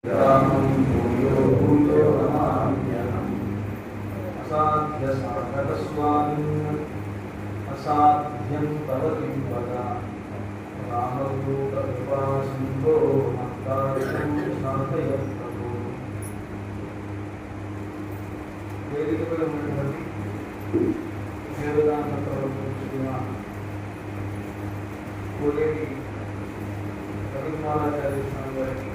रामं भूयो भूयो नमाम्यहम् असाध्यसाधकस्वामिन् असाध्यं तवतिं वदा रामदूतकृपासिन्धो मत्कार्यं साधयप्रभो वेदिकपरमणि देवदान प्रभु कोलेटी रविमालाचार्य स्वामी वाరికి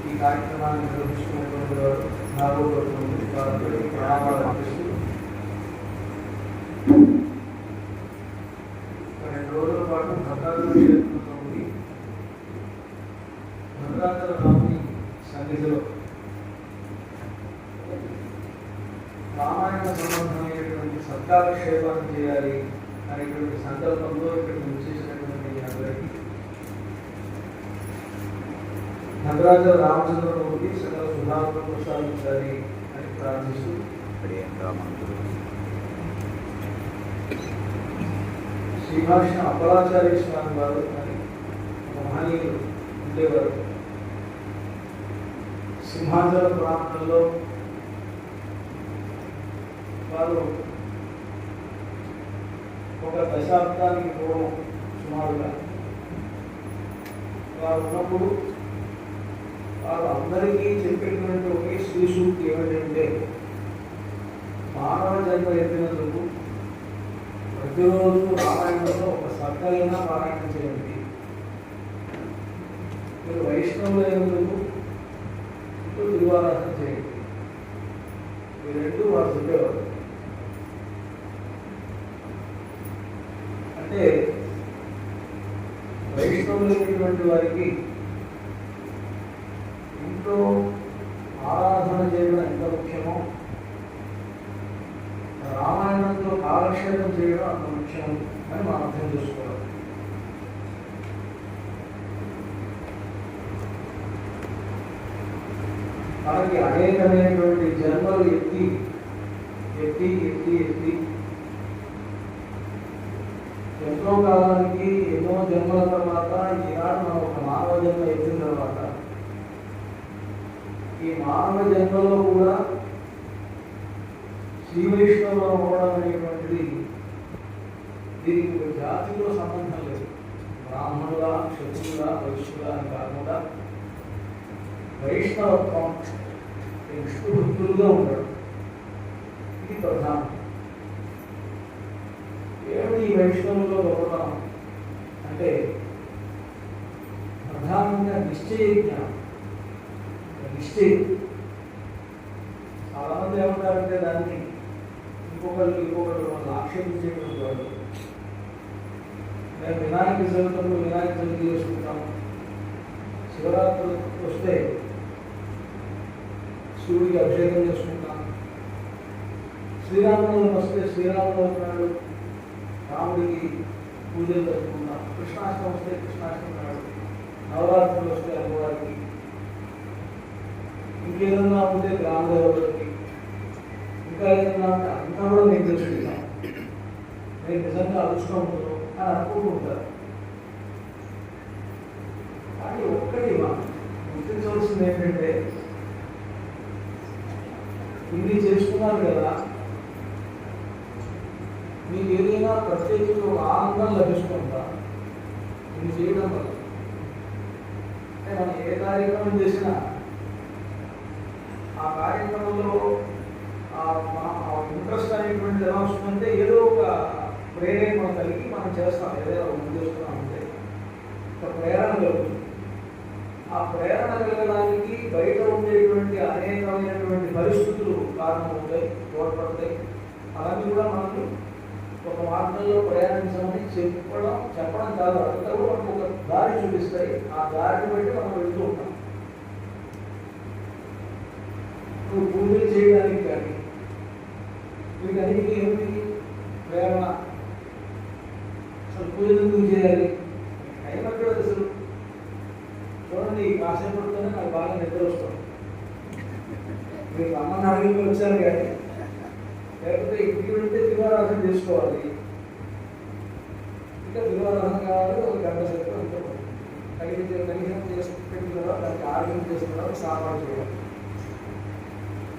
ఈ కార్యక్రమాన్ని నిర్వహిస్తున్నటువంటి వారు నాగోపడుతుంది వారికి ప్రణామాలు అర్పిస్తూ 2 రోజుల పాటు భద్రాచల క్షేత్రంలో ఉండి భద్రాచల రాముని సన్నిధిలో రామాయణ సంబంధమైనటువంటి సత్కారక్షేపాన్ని చేయాలి అనేటువంటి సంకల్పంలో ఇక్కడికి వచ్చేసినటువంటి అందరికీ భద్రాచల రామచంద్రమూర్తి సకల శుభాలను ప్రసాదించాలి అని ప్రార్థిస్తూ శ్రీభాష్య అప్పలాచార్య స్వామి వారు అని మహనీయులు ఉండేవారు. సింహాచల ప్రాంతంలో వారు ఒక దశాబ్దానికి పూర్వం సుమారుగా వారు ఉన్నప్పుడు వారు అందరికీ చెప్పేటువంటి ఒకే శ్రీ సూక్తి ఏమిటంటే మానవ జన్మ ఎత్తినందుకు ప్రతిరోజు రామాయణంలో ఒక సర్కలైనా పారాయణం చేయండి, మీరు వైష్ణవులైనందుకు తిరువారాధన చేయండి. ఈ రెండు వారు చెప్పేవారు. అంటే వైష్ణవులైనటువంటి వారికి ఇంట్లో ఆరాధన చేయడం ఎంత ముఖ్యమో రామాయణంతో కాలక్షేపం చేయడం అంత ముఖ్యం అని మనం అర్థం చేసుకోవాలి. మనకి అనేకమైనటువంటి జన్మలు ఎత్తి ఎత్తి ఎత్తి ఎత్తి ఎంతో కాలానికి ఎన్నో జన్మల తర్వాత ఈనాడు మనం ఒక మానవ జన్మ ఎత్తిన తర్వాత ఈ మానవ జన్మలో కూడా శ్రీ వైష్ణవులు అవ్వడం అనేటువంటిది దీనికి ఒక జాతితో సంబంధం లేదు. బ్రాహ్మణుల, క్షత్రుల, వైశ్యుల అని కాకుండా వైష్ణవత్వం విష్ణుభక్తులుగా ఉండడం ఇది ప్రధానం. ఏమిటి ఈ వైష్ణవుల్లో గొప్పతనం అంటే ప్రధానంగా నిశ్చయ జ్ఞానం. నిశ్చయం చాలామంది ఏమంటారంటే దాన్ని ఇంకొకరు మనం ఆక్షేపించేటువంటి వాడు. మేము వినాయక చవితిలో వినాయక చవితి చేసుకుంటాము, శివరాత్రి వస్తే శివుడికి అభిషేకం చేసుకుంటాం, శ్రీరామనవమి వస్తే శ్రీరామనవమి నాడు రాముడికి పూజలు జరుపుకుంటాం, కృష్ణాష్టమి వస్తే కృష్ణాష్టమి నాడు, నవరాత్రులు వస్తే అమ్మవారికి, ఇంకేదన్నా ఉంటే గ్రామదేవతలకి, ఇంకా ఏదన్నా ఉంటే అంతా కూడా మీకు తెలుసుకుంటాం. మీరు నిజంగా అదృష్టం ఉంటుందో అని అనుకుంటూ ఉంటారు. కానీ ఒక్కటి మనం గుర్తించవలసింది ఏంటంటే ఇన్ని చేసుకున్నారు కదా, మీకు ఏదైనా ప్రత్యేకించి ఒక ఆనందం లభిస్తుందా ఇది చేయడం వల్ల? అంటే మనం ఏ కార్యక్రమం చేసినా ఆ కార్యక్రమంలో ఇంట్రెస్ట్ అనేటువంటిది ఎలా వస్తుందంటే ఏదో ఒక ప్రేరణ కలిగి మనం చేస్తాం. ఏదైనా ముందు చేస్తున్నామంటే ఒక ప్రేరణ కలుగుతుంది. ఆ ప్రేరణ కలగడానికి బయట ఉండేటువంటి అనేకమైనటువంటి పరిస్థితులు కారణమవుతాయి, తోడ్పడతాయి. అవన్నీ కూడా మనకు ఒక మార్గంలో ప్రయాణించమని చెప్పడం కాదు, అదంతా కూడా మనకు ఒక దారి చూపిస్తాయి. ఆ దారిని బట్టి మనం వెళ్తూ ఉంటాం. నువ్వు పూజలు చేయడానికి కానీ వీటన్నిటికీ ఏమిటి ప్రేరణ? అసలు పూజలు ఎందుకు చేయాలి? అయినప్పుడు అసలు చూడండి, కాసేపటితోనే నాకు బాగా నిద్ర వస్తుంది. మీరు అమ్మని అడిగి వచ్చారు కానీ లేకపోతే ఇంటికి వెళ్తే దివారాధన చేసుకోవాలి. ఇంకా దివారాధన కావాలి, ఒక గంట సేపు చేస్తున్నారు, సాపాటు చేయాలి.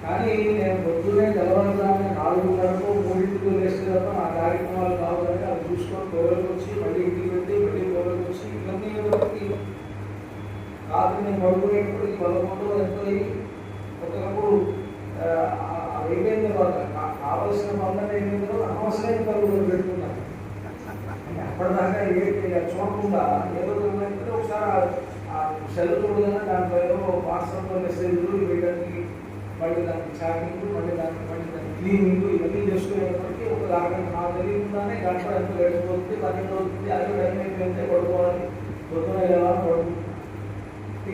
కానీ నేను పొద్దున్నే తెల్లవారుజామున 4:30కో 3ంటికో లేస్తే తప్ప నా కార్యక్రమాలు కావాలని అవి చూసుకొని కోవలకు వచ్చి మళ్ళీ ఇంటికి పెట్టి మళ్ళీ కోవలకు వచ్చి ఇవన్నీ రాత్రి నేను పడుకునేటప్పటికి 11 ఎంతో ఒకప్పుడు అయిపోయిన తర్వాత కావలసిన పనులు ఏమైందో అనవసరమైన పనులు పెట్టుకున్నాను. అప్పటిదాకా చూడకుండా ఏదో ఒకసారి ఆ సెల్ చూడగానే దాంట్లో ఏదో వాట్సాప్లో మెసేజ్లు వేయడానికి, మళ్ళీ దానికి చాటింగ్, మళ్ళీ దాన్ని క్లీనింగ్ ఇవన్నీ చేసుకునేటప్పటికీ ఒక అరగంట నాకు తెలియకుండానే గంట ఎంత గడిచిపోతుంది, 12 అవుతుంది. అదే టైం అయిపోతే పడుకోవాలి, పొద్దున వెళ్ళాలని పడుకుంటున్నాను.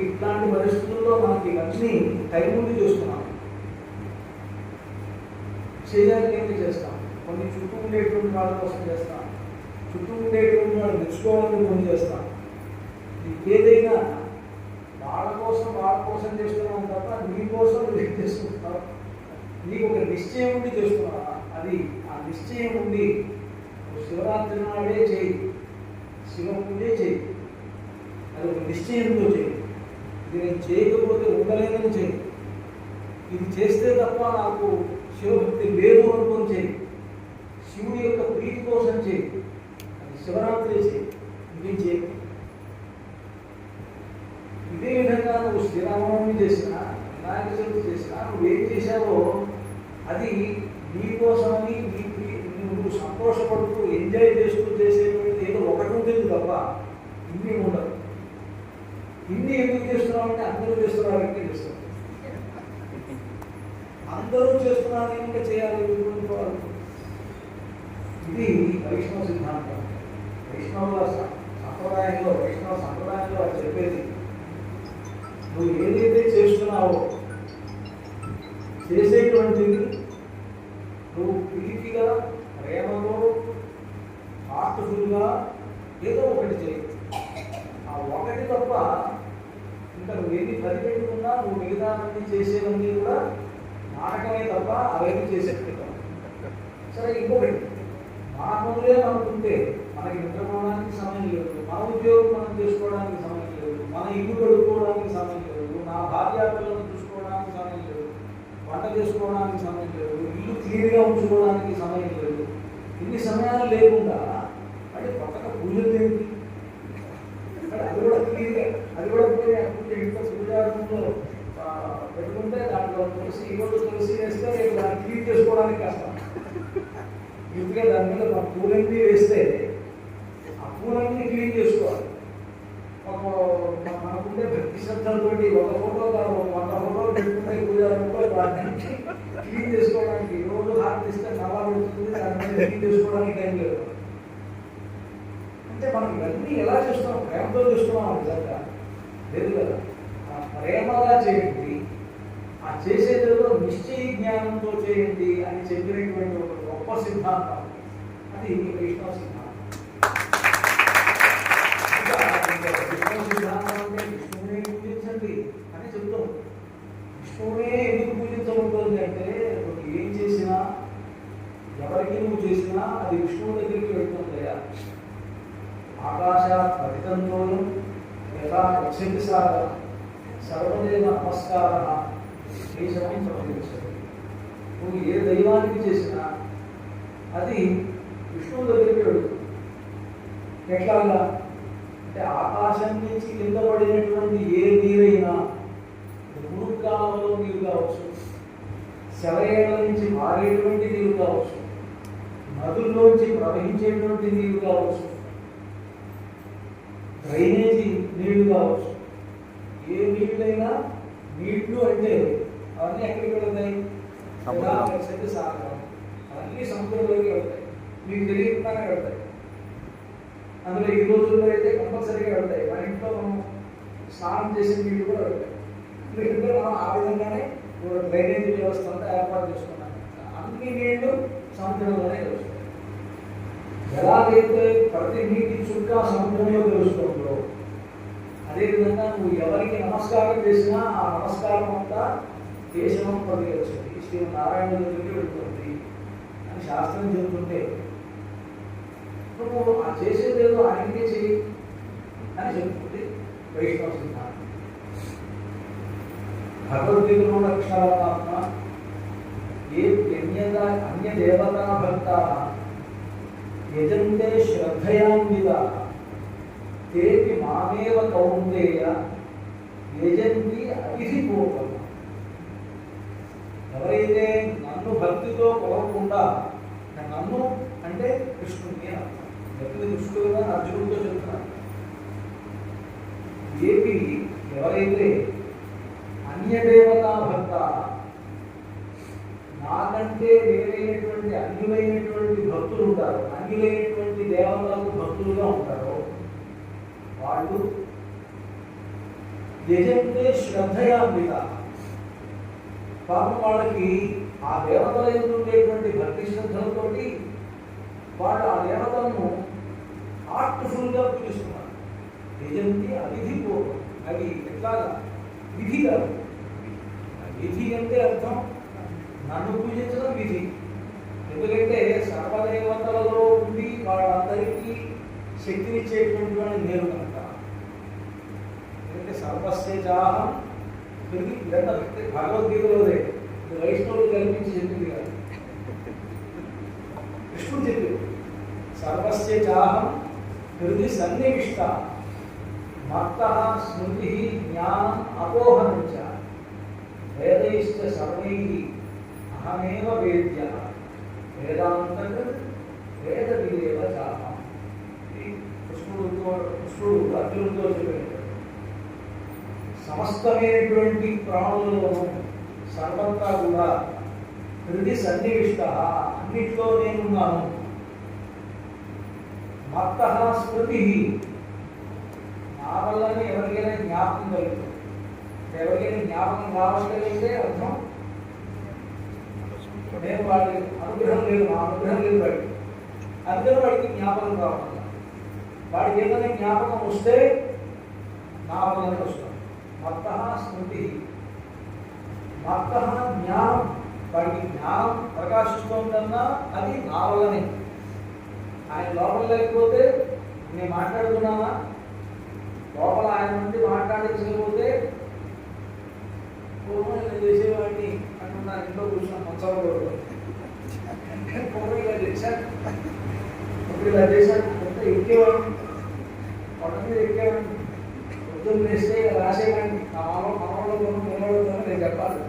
ఇట్లాంటి పరిస్థితుల్లో మనకి ఇవన్నీ టైం ముందు చూస్తున్నాం. చేయడానికి ఏంటి చేస్తాం, కొన్ని చుట్టూ ఉండేటువంటి వాళ్ళ కోసం చేస్తాం, చుట్టూ ఉండేటువంటి వాళ్ళు మెచ్చుకోవాలని కొన్ని చేస్తాం. ఏదైనా వాళ్ళ కోసం చేస్తున్నాం తప్ప నీ కోసం నువ్వు చేసుకుంటున్నావు. నీకు ఒక నిశ్చయం ఉండి చేస్తున్నావా? అది ఆ నిశ్చయం ఉండి శివరాత్రి నాడే చేయి, శివ పూజే చేయి, అది ఒక నిశ్చయంతో చేయి. ఇది నేను చేయకపోతే ఉండలేదని చేయి, ఇది చేస్తే తప్ప నాకు శివభక్తి లేదు అనుకొని చేయి, శివుడి యొక్క ప్రీతి కోసం చేయి, అది శివరాత్రి చేయి, ఇంకేం చేయి. ఇదే విధంగా నువ్వు శ్రీరామనవమి చేసినా, వినాయక చవితి చేసినా, నువ్వేం చేశావో అది నీకోసమని నువ్వు సంతోషపడుతూ ఎంజాయ్ చేస్తూ చేసేటువంటి ఏదో ఒకటి ఉంటుంది తప్ప ఇన్ని ఉండదు. ఇన్ని ఎందుకు చేస్తున్నావు అంటే అందరూ చేస్తున్నారంటే చేస్తారు, అందరూ చేస్తున్నారు ఇంకా చేయాలి. ఇది వైష్ణవ సిద్ధాంతం. వైష్ణవ సంప్రదాయంలో అది చెప్పేది, నువ్వు ఏదైతే చేస్తున్నావో చేసేటువంటిది నువ్వు ప్రీతిగా, ప్రేమతో, హార్ట్ఫుల్గా ఏదో ఒకటి చేయి. ఆ ఒకటి తప్ప ఇంకా నువ్వు ఏది పరిపెట్టుకున్నా నువ్వు మిగతావన్నీ చేసేవన్నీ కూడా నాటకమే తప్ప అవన్నీ చేసేట్టు. సరే, ఇంకొకటి, మన పనులే అనుకుంటే మనకి నిద్రపోవడానికి సమయం లేదు, మన ఉద్యోగం మనం చేసుకోవడానికి సమయం లేదు, మన ఇల్లు కడుక్కోవడానికి సమయం లేదు, నా భార్య పిల్లలను చూసుకోవడానికి సమయం లేదు, వంట చేసుకోవడానికి సమయం లేదు, ఇల్లు క్లీన్గా ఉంచుకోవడానికి సమయం లేదు. ఇన్ని సమయాలు లేకుండా అంటే కొత్తగా పూజలు ఏంటి, అది కూడా క్లీన్గా, అది కూడా పూజ ఇంట్లో పూజారంలో పెట్టుకుంటే దాంట్లో తులసి వేస్తే దాన్ని క్లీన్ చేసుకోవడానికి కష్టం. ఇందుకే దాని మీద మన పూలన్నీ వేస్తే ఆ పూలన్నీ క్లీన్ చేసుకోవాలి. మనకుంటే భక్తి శ్రద్ధలతో ఒక ఫోటో 100 ఫోటోలు పెట్టుకుంటే పూజారంలో దాన్ని క్లీన్ చేసుకోవడానికి రోజు హారతి ఇస్తే నలా పెడుతుంది, దాని మీద క్లీన్ చేసుకోవడానికి టైం లేదు. అంటే మనం ఇవన్నీ ఎలా చేస్తున్నాం? ప్రేమతో చేస్తున్నాం నిజంగా లేదు కదా. ప్రేమగా చేయండి, ఆ చేసేదేదో నిశ్చయ జ్ఞానంతో చేయండి అని చెప్పినటువంటి ఒక గొప్ప సిద్ధాంతం అది వైష్ణవ సిద్ధాంతం. విష్ణు సిద్ధాంతం అంటే విష్ణువునే పూజించండి అని చెప్తాం. విష్ణువునే ఎందుకు పూజించబడుతుంది అంటే నువ్వు ఏం చేసినా, ఎవరికి నువ్వు చేసినా అది విష్ణువు దగ్గరికి వెళ్తుంది. ఆకాశాత్ పతితంతోయం యథా గచ్చతి సాగరం సర్వదేవ నమస్కార కేశవం ప్రతిష్టతి. నువ్వు ఏ దైవానికి చేసినా అది విష్ణువు దగ్గరికి వెళుతుంది. ఎట్లాగా అంటే ఆకాశం నుంచి కింద పడినటువంటి ఏ నీరైనా, మురుగ్గాలలో నీరు కావచ్చు, సెలయేళ్ల నుంచి మారేటువంటి నీరు కావచ్చు, నదుల్లోంచి ప్రవహించేటువంటి నీరు కావచ్చు, డ్రైనేజీ నీళ్లు కావచ్చు, ఏ నీళ్ళైనా, నీళ్లు అంటే అవన్నీ ఎక్కడికి వెళ్తాయి? సాగరం, అవన్నీ సముద్రంలోకి వెళ్తాయి, మీకు తెలియకుండానే వెళ్తాయి. అందులో ఈ రోజుల్లో అయితే కంపల్సరీగా వెళ్తాయి. మన ఇంట్లో మనం స్నానం చేసే నీళ్ళు కూడా వెళ్తాయి. ఎందుకంటే మనం ఆ విధంగానే డ్రైనేజీ వ్యవస్థ అంతా ఏర్పాటు చేసుకున్నాం. అన్ని నీళ్లు సముద్రంలోనే కలుస్తాయి. ఎలాగైతే ప్రతి నీటి చుక్క సముద్రంలో కలుస్తుందో అదేవిధంగా నువ్వు ఎవరికి నమస్కారం చేసినా ఆ నమస్కారం అంతా కేశవం పరిగెచ్చింది, శ్రీనారాయణ దగ్గరికి వెళ్తుంది అని శాస్త్రం చెబుతుంటే నువ్వు ఆ చేసేదేదో ఆయనకే చెయ్యి అని చెప్తుంది వైష్ణవ సిద్ధాంతం. భగవద్గీతలో ఉన్న కృష్ణ పరమాత్మ ఏ అన్య దేవతా భక్త యజంతే శ్రద్ధయాన్వితా తేపి మామేవ కౌంతేయ యజంతి అతిథిపూర్వం. ఎవరైతే నన్ను భక్తితో కొలవకుండా, నన్ను అంటే కృష్ణుడిని అర్థం, భక్తి కృష్ణుడుగా అర్జునుడితో చెప్తున్నాను. ఏపి ఎవరైతే అన్యదేవతా భక్త, నాకంటే వేరైనటువంటి అన్యులైనటువంటి భక్తులు ఉంటారు, అన్యులైనటువంటి దేవతలకు భక్తులుగా ఉంటారో వాళ్ళు యజంతే శ్రద్ధయాన్విత, పాపం వాళ్ళకి ఆ దేవతల యందు ఉండేటువంటి భక్తి శ్రద్ధలతోటి వాళ్ళు ఆ దేవతలను ఆర్ట్ఫుల్గా పూజిస్తున్నారు. యజంతి అవిధిపూర్వం, అది ఎట్లాగా విధి కాదు. విధి అంటే అర్థం నన్ను పూజించడం విధి. ఎందుకంటే సర్వదేవతలలో ఉండి వాళ్ళందరికీ శక్తినిచ్చేటువంటి వాడిని నేను కనుక. ఎందుకంటే సర్వస్య చాహం తిరిగి ఇదంతా భగవద్గీతలోదే, వైష్ణవులు కల్పించి చెప్పింది కాదు, కృష్ణుడు చెప్పింది. సర్వస్య చాహం హృది సన్నివిష్ట మత్త స్మృతి జ్ఞానం అపోహనంచ వేదైశ్చ సర్వై అహమేవ వేద్య వేదాంతక్ వేద విదేవ చాహం. కృష్ణుడు అర్జునుడితో చెప్పినట్టు సమస్తమైనటువంటి ప్రాణులలోనూ సర్వత్రా కూడా హృది సన్నివిష్ట, అన్నిట్లో నేనున్నాను. మత్త స్మృతి, నా వల్లనే ఎవరికైనా జ్ఞాపకం కలుగుతుంది. ఎవరికైనా జ్ఞాపకం రావట్లేదంటే అర్థం నేను వాడి అనుగ్రహం లేదు, నా అనుగ్రహం లేదు వాడికి, అందుకని వాడికి జ్ఞాపకం రావడం. వాడికి ఏదైనా జ్ఞాపకం వస్తే నా వల్లనే వస్తుంది. మత్త స్మృతి, మత్త జ్ఞానం, వాడికి జ్ఞానం ప్రకాశిస్తోందన్నా అది నా వల్లనే. ఆయన లోపల లేకపోతే నేను మాట్లాడుతున్నానా, లోపల ఆయన నుండి మాట్లాడించకపోతే నేను చేసేవాడిని అంటున్నా. ఇంట్లో కూర్చున్న మంచాలు ఇలా చేశాను, ఇప్పుడు ఇలా చేశాను, కొంత ఎక్కేవాడిని, కొండ మీద ఎక్కేవాడిని, పొద్దున్న వేస్తే రాసేవాడిని. నా మనవాళ్ళు నిలబడుతుందని నేను చెప్పాలి.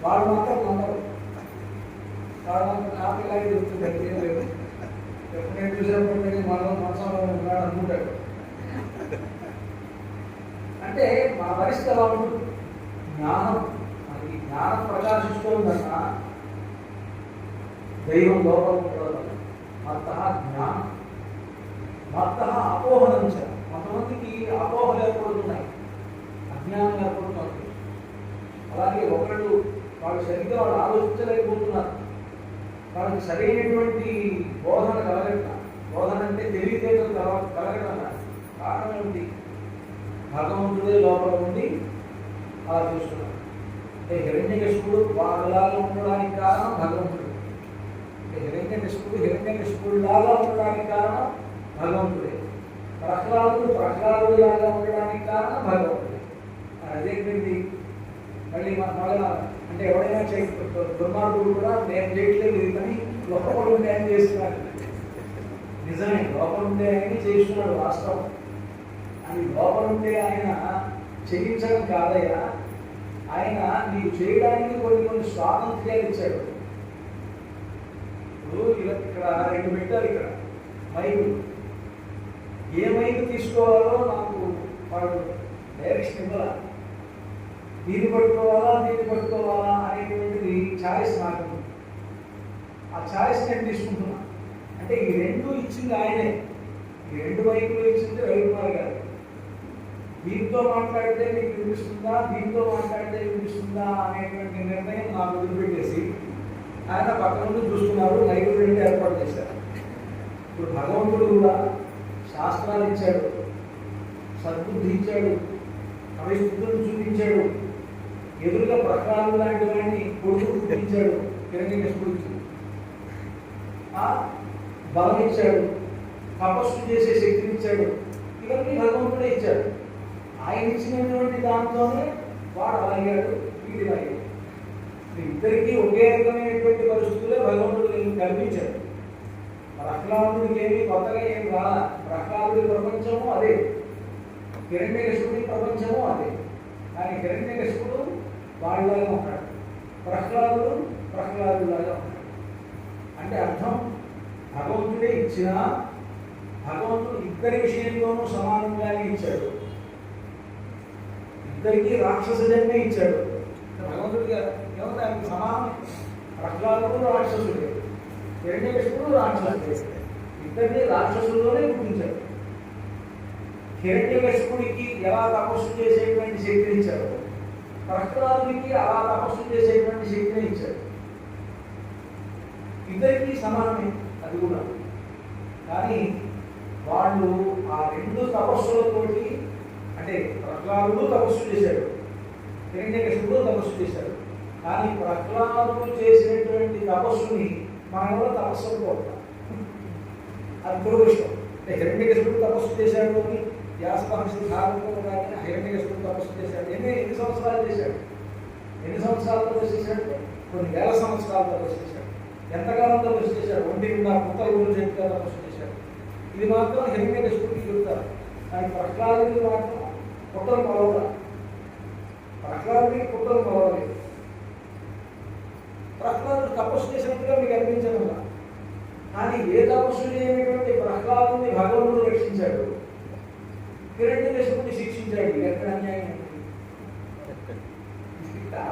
వాడు మాత్రం నమ్మరు, వాడు మాత్రం నాకు ఇలాగే చెప్తుంది. ఎప్పుడు నేను చూసినప్పుడు మనసులో ఉన్నాడు అనుకుంటాడు. అంటే మన పరిస్థితి ఎలా ఉంటుంది? జ్ఞానం, మనకి జ్ఞానం ప్రకాశిస్తుందన్న దైవం లోపల ఉండదు. మత్త జ్ఞానం, మత్త అపోహనంచ, కొంతమందికి అపోహలు ఏర్పడుతున్నాయి, అజ్ఞానం ఏర్పడుతుంది. అలాగే ఒకళ్ళు వాళ్ళు సరిగ్గా వాళ్ళు ఆలోచించలేకపోతున్నారు, వాళ్ళకి సరైనటువంటి బోధన కలగట. బోధన అంటే తెలివితేటలు కలగటం కారణం ఏమిటి? భగవంతుడే లోపల ఉండి అలా చూస్తున్నాడు. అంటే హిరణ్యకశిపుడు వాళ్ళలాగా ఉండడానికి కారణం భగవంతుడు. అంటే హిరణ్యకశిపుడు లాగా ఉండడానికి కారణం భగవంతుడే. ప్రహ్లాదుడు లాగా ఉండడానికి కారణం భగవంతుడే. అదేంటి మళ్ళీ అంటే ఎవరైనా దుర్మార్గుడు కూడా నేను చేయట్లేదు కానీ లోపల ఉండే ఆయన చేస్తున్నాడు. నిజమే, లోపల ఉండే ఆయన చేస్తున్నాడు వాస్తవం. అది లోపల ఉండే ఆయన చేయించడం కాదయ్యా, ఆయన నీకు చేయడానికి కొన్ని స్వాతంత్ర్యాలు ఇచ్చాడు. ఇప్పుడు ఇక్కడ రెండు పెట్టారు, ఇక్కడ మైకు, ఏ మైకు తీసుకోవాలో నాకు వాడు డైరెక్షన్ ఇవ్వాల. దీన్ని పట్టుకోవాలా అనేటువంటిది ఛాయిస్ నాకు. ఆ ఛాయిస్ నేను తీసుకుంటున్నా. అంటే ఈ రెండు ఇచ్చింది ఆయనే. ఈ రెండు మైకులు ఇచ్చింది రవికుమార్ గారు. దీంతో మాట్లాడితే మీకు వినిపిస్తుందా, దీంతో మాట్లాడితే వినిపిస్తుందా అనేటువంటి నిర్ణయం నాకు వదిలిపెట్టేసి ఆయన పక్క నుండి చూస్తున్నారు. మైకులు రెండు ఏర్పాటు చేశారు. ఇప్పుడు భగవంతుడు కూడా శాస్త్రాలు ఇచ్చాడు, సద్బుద్ధి ఇచ్చాడు, అవి స్థుతులు చూపించాడు. ఎదురుగా ప్రహ్లాదు లాంటి వాడిని కొడుకు చూపించాడు, హిరణ్యకశిపుడికి బలం ఇచ్చాడు, తపస్సు చేసే శక్తిని ఇచ్చాడు. ఇవన్నీ భగవంతుడే ఇచ్చాడు. ఆయన ఇచ్చినటువంటి దాంతోనే వాడు అలా అయ్యాడు, వీడు ఇలా అయ్యాడు. ఇద్దరికీ ఒకే రకమైనటువంటి పరిస్థితులే భగవంతుడు కల్పించాడు. ప్రహ్లాదుడికి ఏమి కొత్తగా ఏమి రాలా. ప్రహ్లాదుడి ప్రపంచము అదే, హిరణ్యకశిపుడి ప్రపంచము అదే. కానీ హిరణ్యకశిపుడు వాళ్ళలాగా ఉంటాడు, ప్రహ్లాదులాగా ఉంటాడు. అంటే అర్థం భగవంతుడే ఇచ్చినా భగవంతుడు ఇద్దరి విషయంలోనూ సమానంగానే ఇచ్చాడు. ఇద్దరికి రాక్షస జన్మే ఇచ్చాడు. భగవంతుడికి ఏమన్నా ఆయనకి సమానం. ప్రహ్లాదుడు రాక్షసుడే, హిరణ్యకశిపుడు రాక్షసుడే. ఇద్దరిని రాక్షసుల్లోనే గుర్తించాడు. హిరణ్యకశిపుడికి ఎలా తపస్సు చేసేటువంటి శక్తిని ఇచ్చాడు, ప్రహ్లాదుడికి అలా తపస్సు చేసేటువంటి శక్తిని ఇచ్చాడు. ఇద్దరికి సమానమే అది కూడా. కానీ వాళ్ళు ఆ రెండు తపస్సులతోటి, అంటే ప్రహ్లాదుడు తపస్సు చేశాడు, హిరణ్యకశిపుడు తపస్సు చేశాడు. కానీ ప్రహ్లాదుడు చేసినటువంటి తపస్సుని మనం కూడా తపస్సు అనుకోవట్లేదు. అది దురదృష్టం. అంటే హిరణ్యకశిపుడు తపస్సు చేశాడు అని వ్యాస మహర్షి ధారణ కానీ హిరణ్యకశిపుడు తపస్సు చేశాడు. ఎన్ని సంవత్సరాలు చేశాడు? ఎన్ని సంవత్సరాలు తపస్సు చేశాడంటే కొన్ని వేల సంవత్సరాలు తపస్సు చేశాడు. ఎంతకాలం తపస్సు చేశాడు? ఒంటి నిండా కుక్కల గురించి ఎంతగా తపస్సు చేశాడు. ఇది మాత్రం హిరణ్యకశిపుడికి చెబుతారు. కానీ ప్రహ్లాదుడికి మాత్రం కుక్కలు మొలవలేదు. ప్రహ్లాదుడికి కుక్కలు మొలవలేదు. ప్రహ్లాదుడు తపస్సు చేసినట్టుగా మీకు అనిపించడం. కానీ ఏ తపస్సు చేయనటువంటి ప్రహ్లాదుని భగవంతుడు రక్షించాడు, హిరణ్యకశిపుడిని శిక్షించాడు. ఎక్కడ అన్యాయం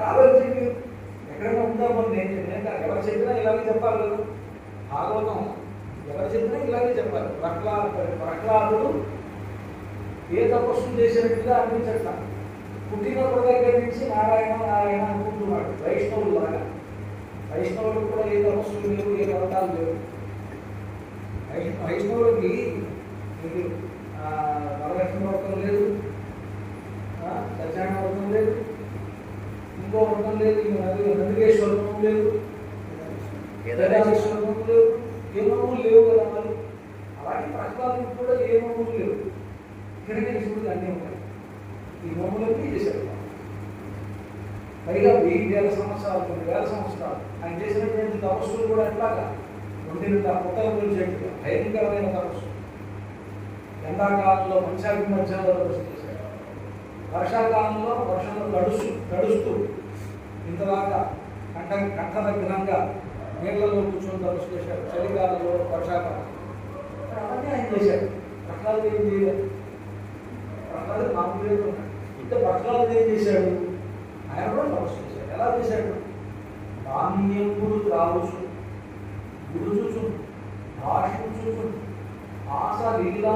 ఆలోచించి ఎక్కడైనా ఉందా? నేను ఎవరు చెప్పినా ఇలాగే చెప్పాలి కదా. భాగవతం ఎవరు చెప్పినా ఇలాగే చెప్పాలి. ప్రహ్లాదుడు ఏ తపస్సు చేసినట్టుగా అనిపించట్ల. పుట్టినప్పటి దగ్గర నుంచి నారాయణ నారాయణ అనుకుంటున్నాడు. వైష్ణవులు లాగా. వైష్ణవులకు కూడా ఏ తపస్సులు లేవు, ఏ వ్రతాలు లేవు. వైష్ణవులకి మీకు వరలక్ష్మి వ్రతం లేదు, సత్యనారాయణ వ్రతం లేదు, ఇంకో వ్రతం లేదు, నందికేశ్వర వ్రతం లేదు, కేదారేశ్వర వ్రతం లేదు, ఏ నోములు లేవు కదా. మరి అలాగే ప్రహ్లాదులకు కూడా ఏ నోములు లేవు. హిరణ్యకశిపుడికి అన్నీ ఉన్నాయి. ఈ నోములన్నీ చేశాడు. పైగా 1000 సంవత్సరాలు, 2000 సంవత్సరాలు ఆయన చేసినటువంటి తపస్సులు కూడా ఎట్లాగా ఉండినంత కొత్తగా గురించేట్టుగా భయంకరమైన తపస్సు. ఎండాకాలంలో మంచాగ్ని మధ్యలో తపస్సు చేశాడు. వర్షాకాలంలో వర్షంలో తడుస్తూ ఇంతలాగా కంఠదగ్నంగా నీళ్లలో కూర్చొని తపస్సు చేశాడు. చలికాలంలో, వర్షాకాలం అవన్నీ ఆయన చేశాడు. ప్రహ్లాదుడు ఏం చేయలేదు. ప్రహ్లాదుడు మామూలుగా ఉన్నాడు. ఇంకా ప్రహ్లాదుడు ఏం చేశాడు? ఆయన కూడా తపస్సు చేశాడు. ఎలా చేశాడు? ధాన్యంపుడు త్రావుచు, గుడుచుచు, భాషించుచు, ఆసలీలా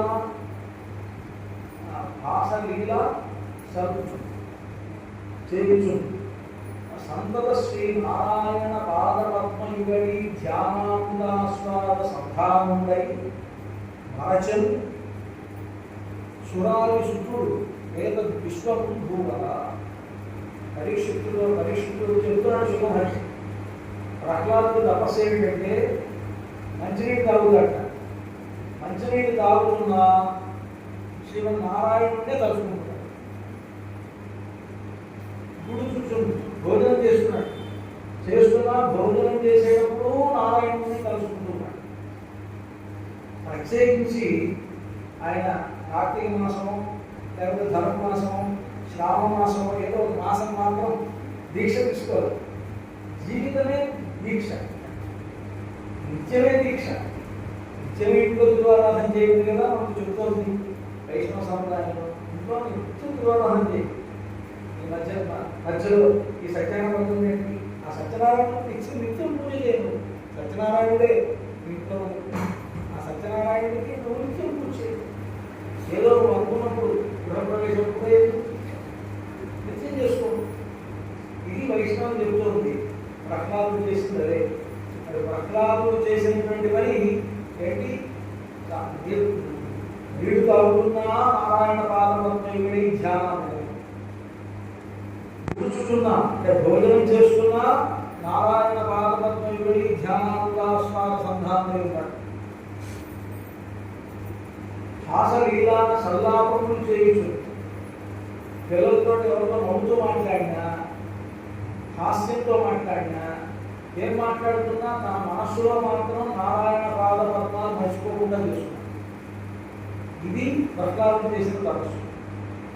సర్చు చేయుచు, సంతత శ్రీ నారాయణ పాదపద్మయుగడి ధ్యానాందాస్వాద సంధానుడై మరచలు సురాలి శుద్ధుడు వేద విశ్వబుద్ధువల. పరీక్షితుడు చెబుతున్నాడు శుభమహర్షి. ప్రహ్లాదుడు తపస్సు ఏమిటంటే మంచినీళ్ళు తాగుతాట. మంచినీళ్ళు తాగుతున్న శ్రీమన్నారాయణుడే తలుచుకుంటాడు. గుడి కూర్చుంది, భోజనం చేస్తున్నా భోజనం చేసేటప్పుడు నారాయణుడిని తలుచుకుంటున్నాడు. ప్రత్యేకించి ఆయన కార్తీక మాసము, లేకపోతే ధనుర్మాసము, శ్రావణ మాసము, ఏదో ఒక మాసం మాత్రం దీక్ష తీసుకోరు. జీవితమే దీక్ష, నిత్యమే దీక్ష. నిత్యమే ఇంట్లో తిరువారాధన చేయండి కదా మనకు చెబుతోంది వైష్ణవ సంప్రదాయంలో. ఇంట్లో నిత్యం తిరువారాధన చేయండి. ఈ మధ్యలో ఈ సత్యనారాయణ ఏంటి? ఆ సత్యనారాయణ నిత్యం పూజ చేయండి. సత్యనారాయణుడే ఇంట్లో, ఆ సత్యనారాయణుడికి నువ్వు నిత్యం పూజ చేయండి. ఏదో నువ్వు అనుకున్నప్పుడు గృహప్రవేశం కూడా నిత్యం చేసుకోండి. ఇది వైష్ణవం చెబుతోంది. ప్రహ్లాదుడు చేసింది అదే. మరి ప్రహ్లాదుడు చేసినటువంటి పని ఏంటి? నీడు తాగుతున్నా నారాయణ పాదపద్మయుడి ధ్యానం, కూర్చుంటున్నా అంటే భోజనం చేస్తున్నా నారాయణ పాదపద్మయుడి ధ్యానాస్వాద సంధానమై ఉన్నాడు. హాసలీలా సల్లాపములు చేయుచు, పిల్లలతో ఎవరితో నవ్వుతూ మాట్లాడినా, హాస్యంతో మాట్లాడినా, ఏం మాట్లాడుతున్నా తన మనస్సులో మాత్రం నారాయణ పాద పద్మాలు మర్చిపోకుండా చేస్తున్నాడు. ఇది ప్రహ్లాదం చేసిన తపస్సు.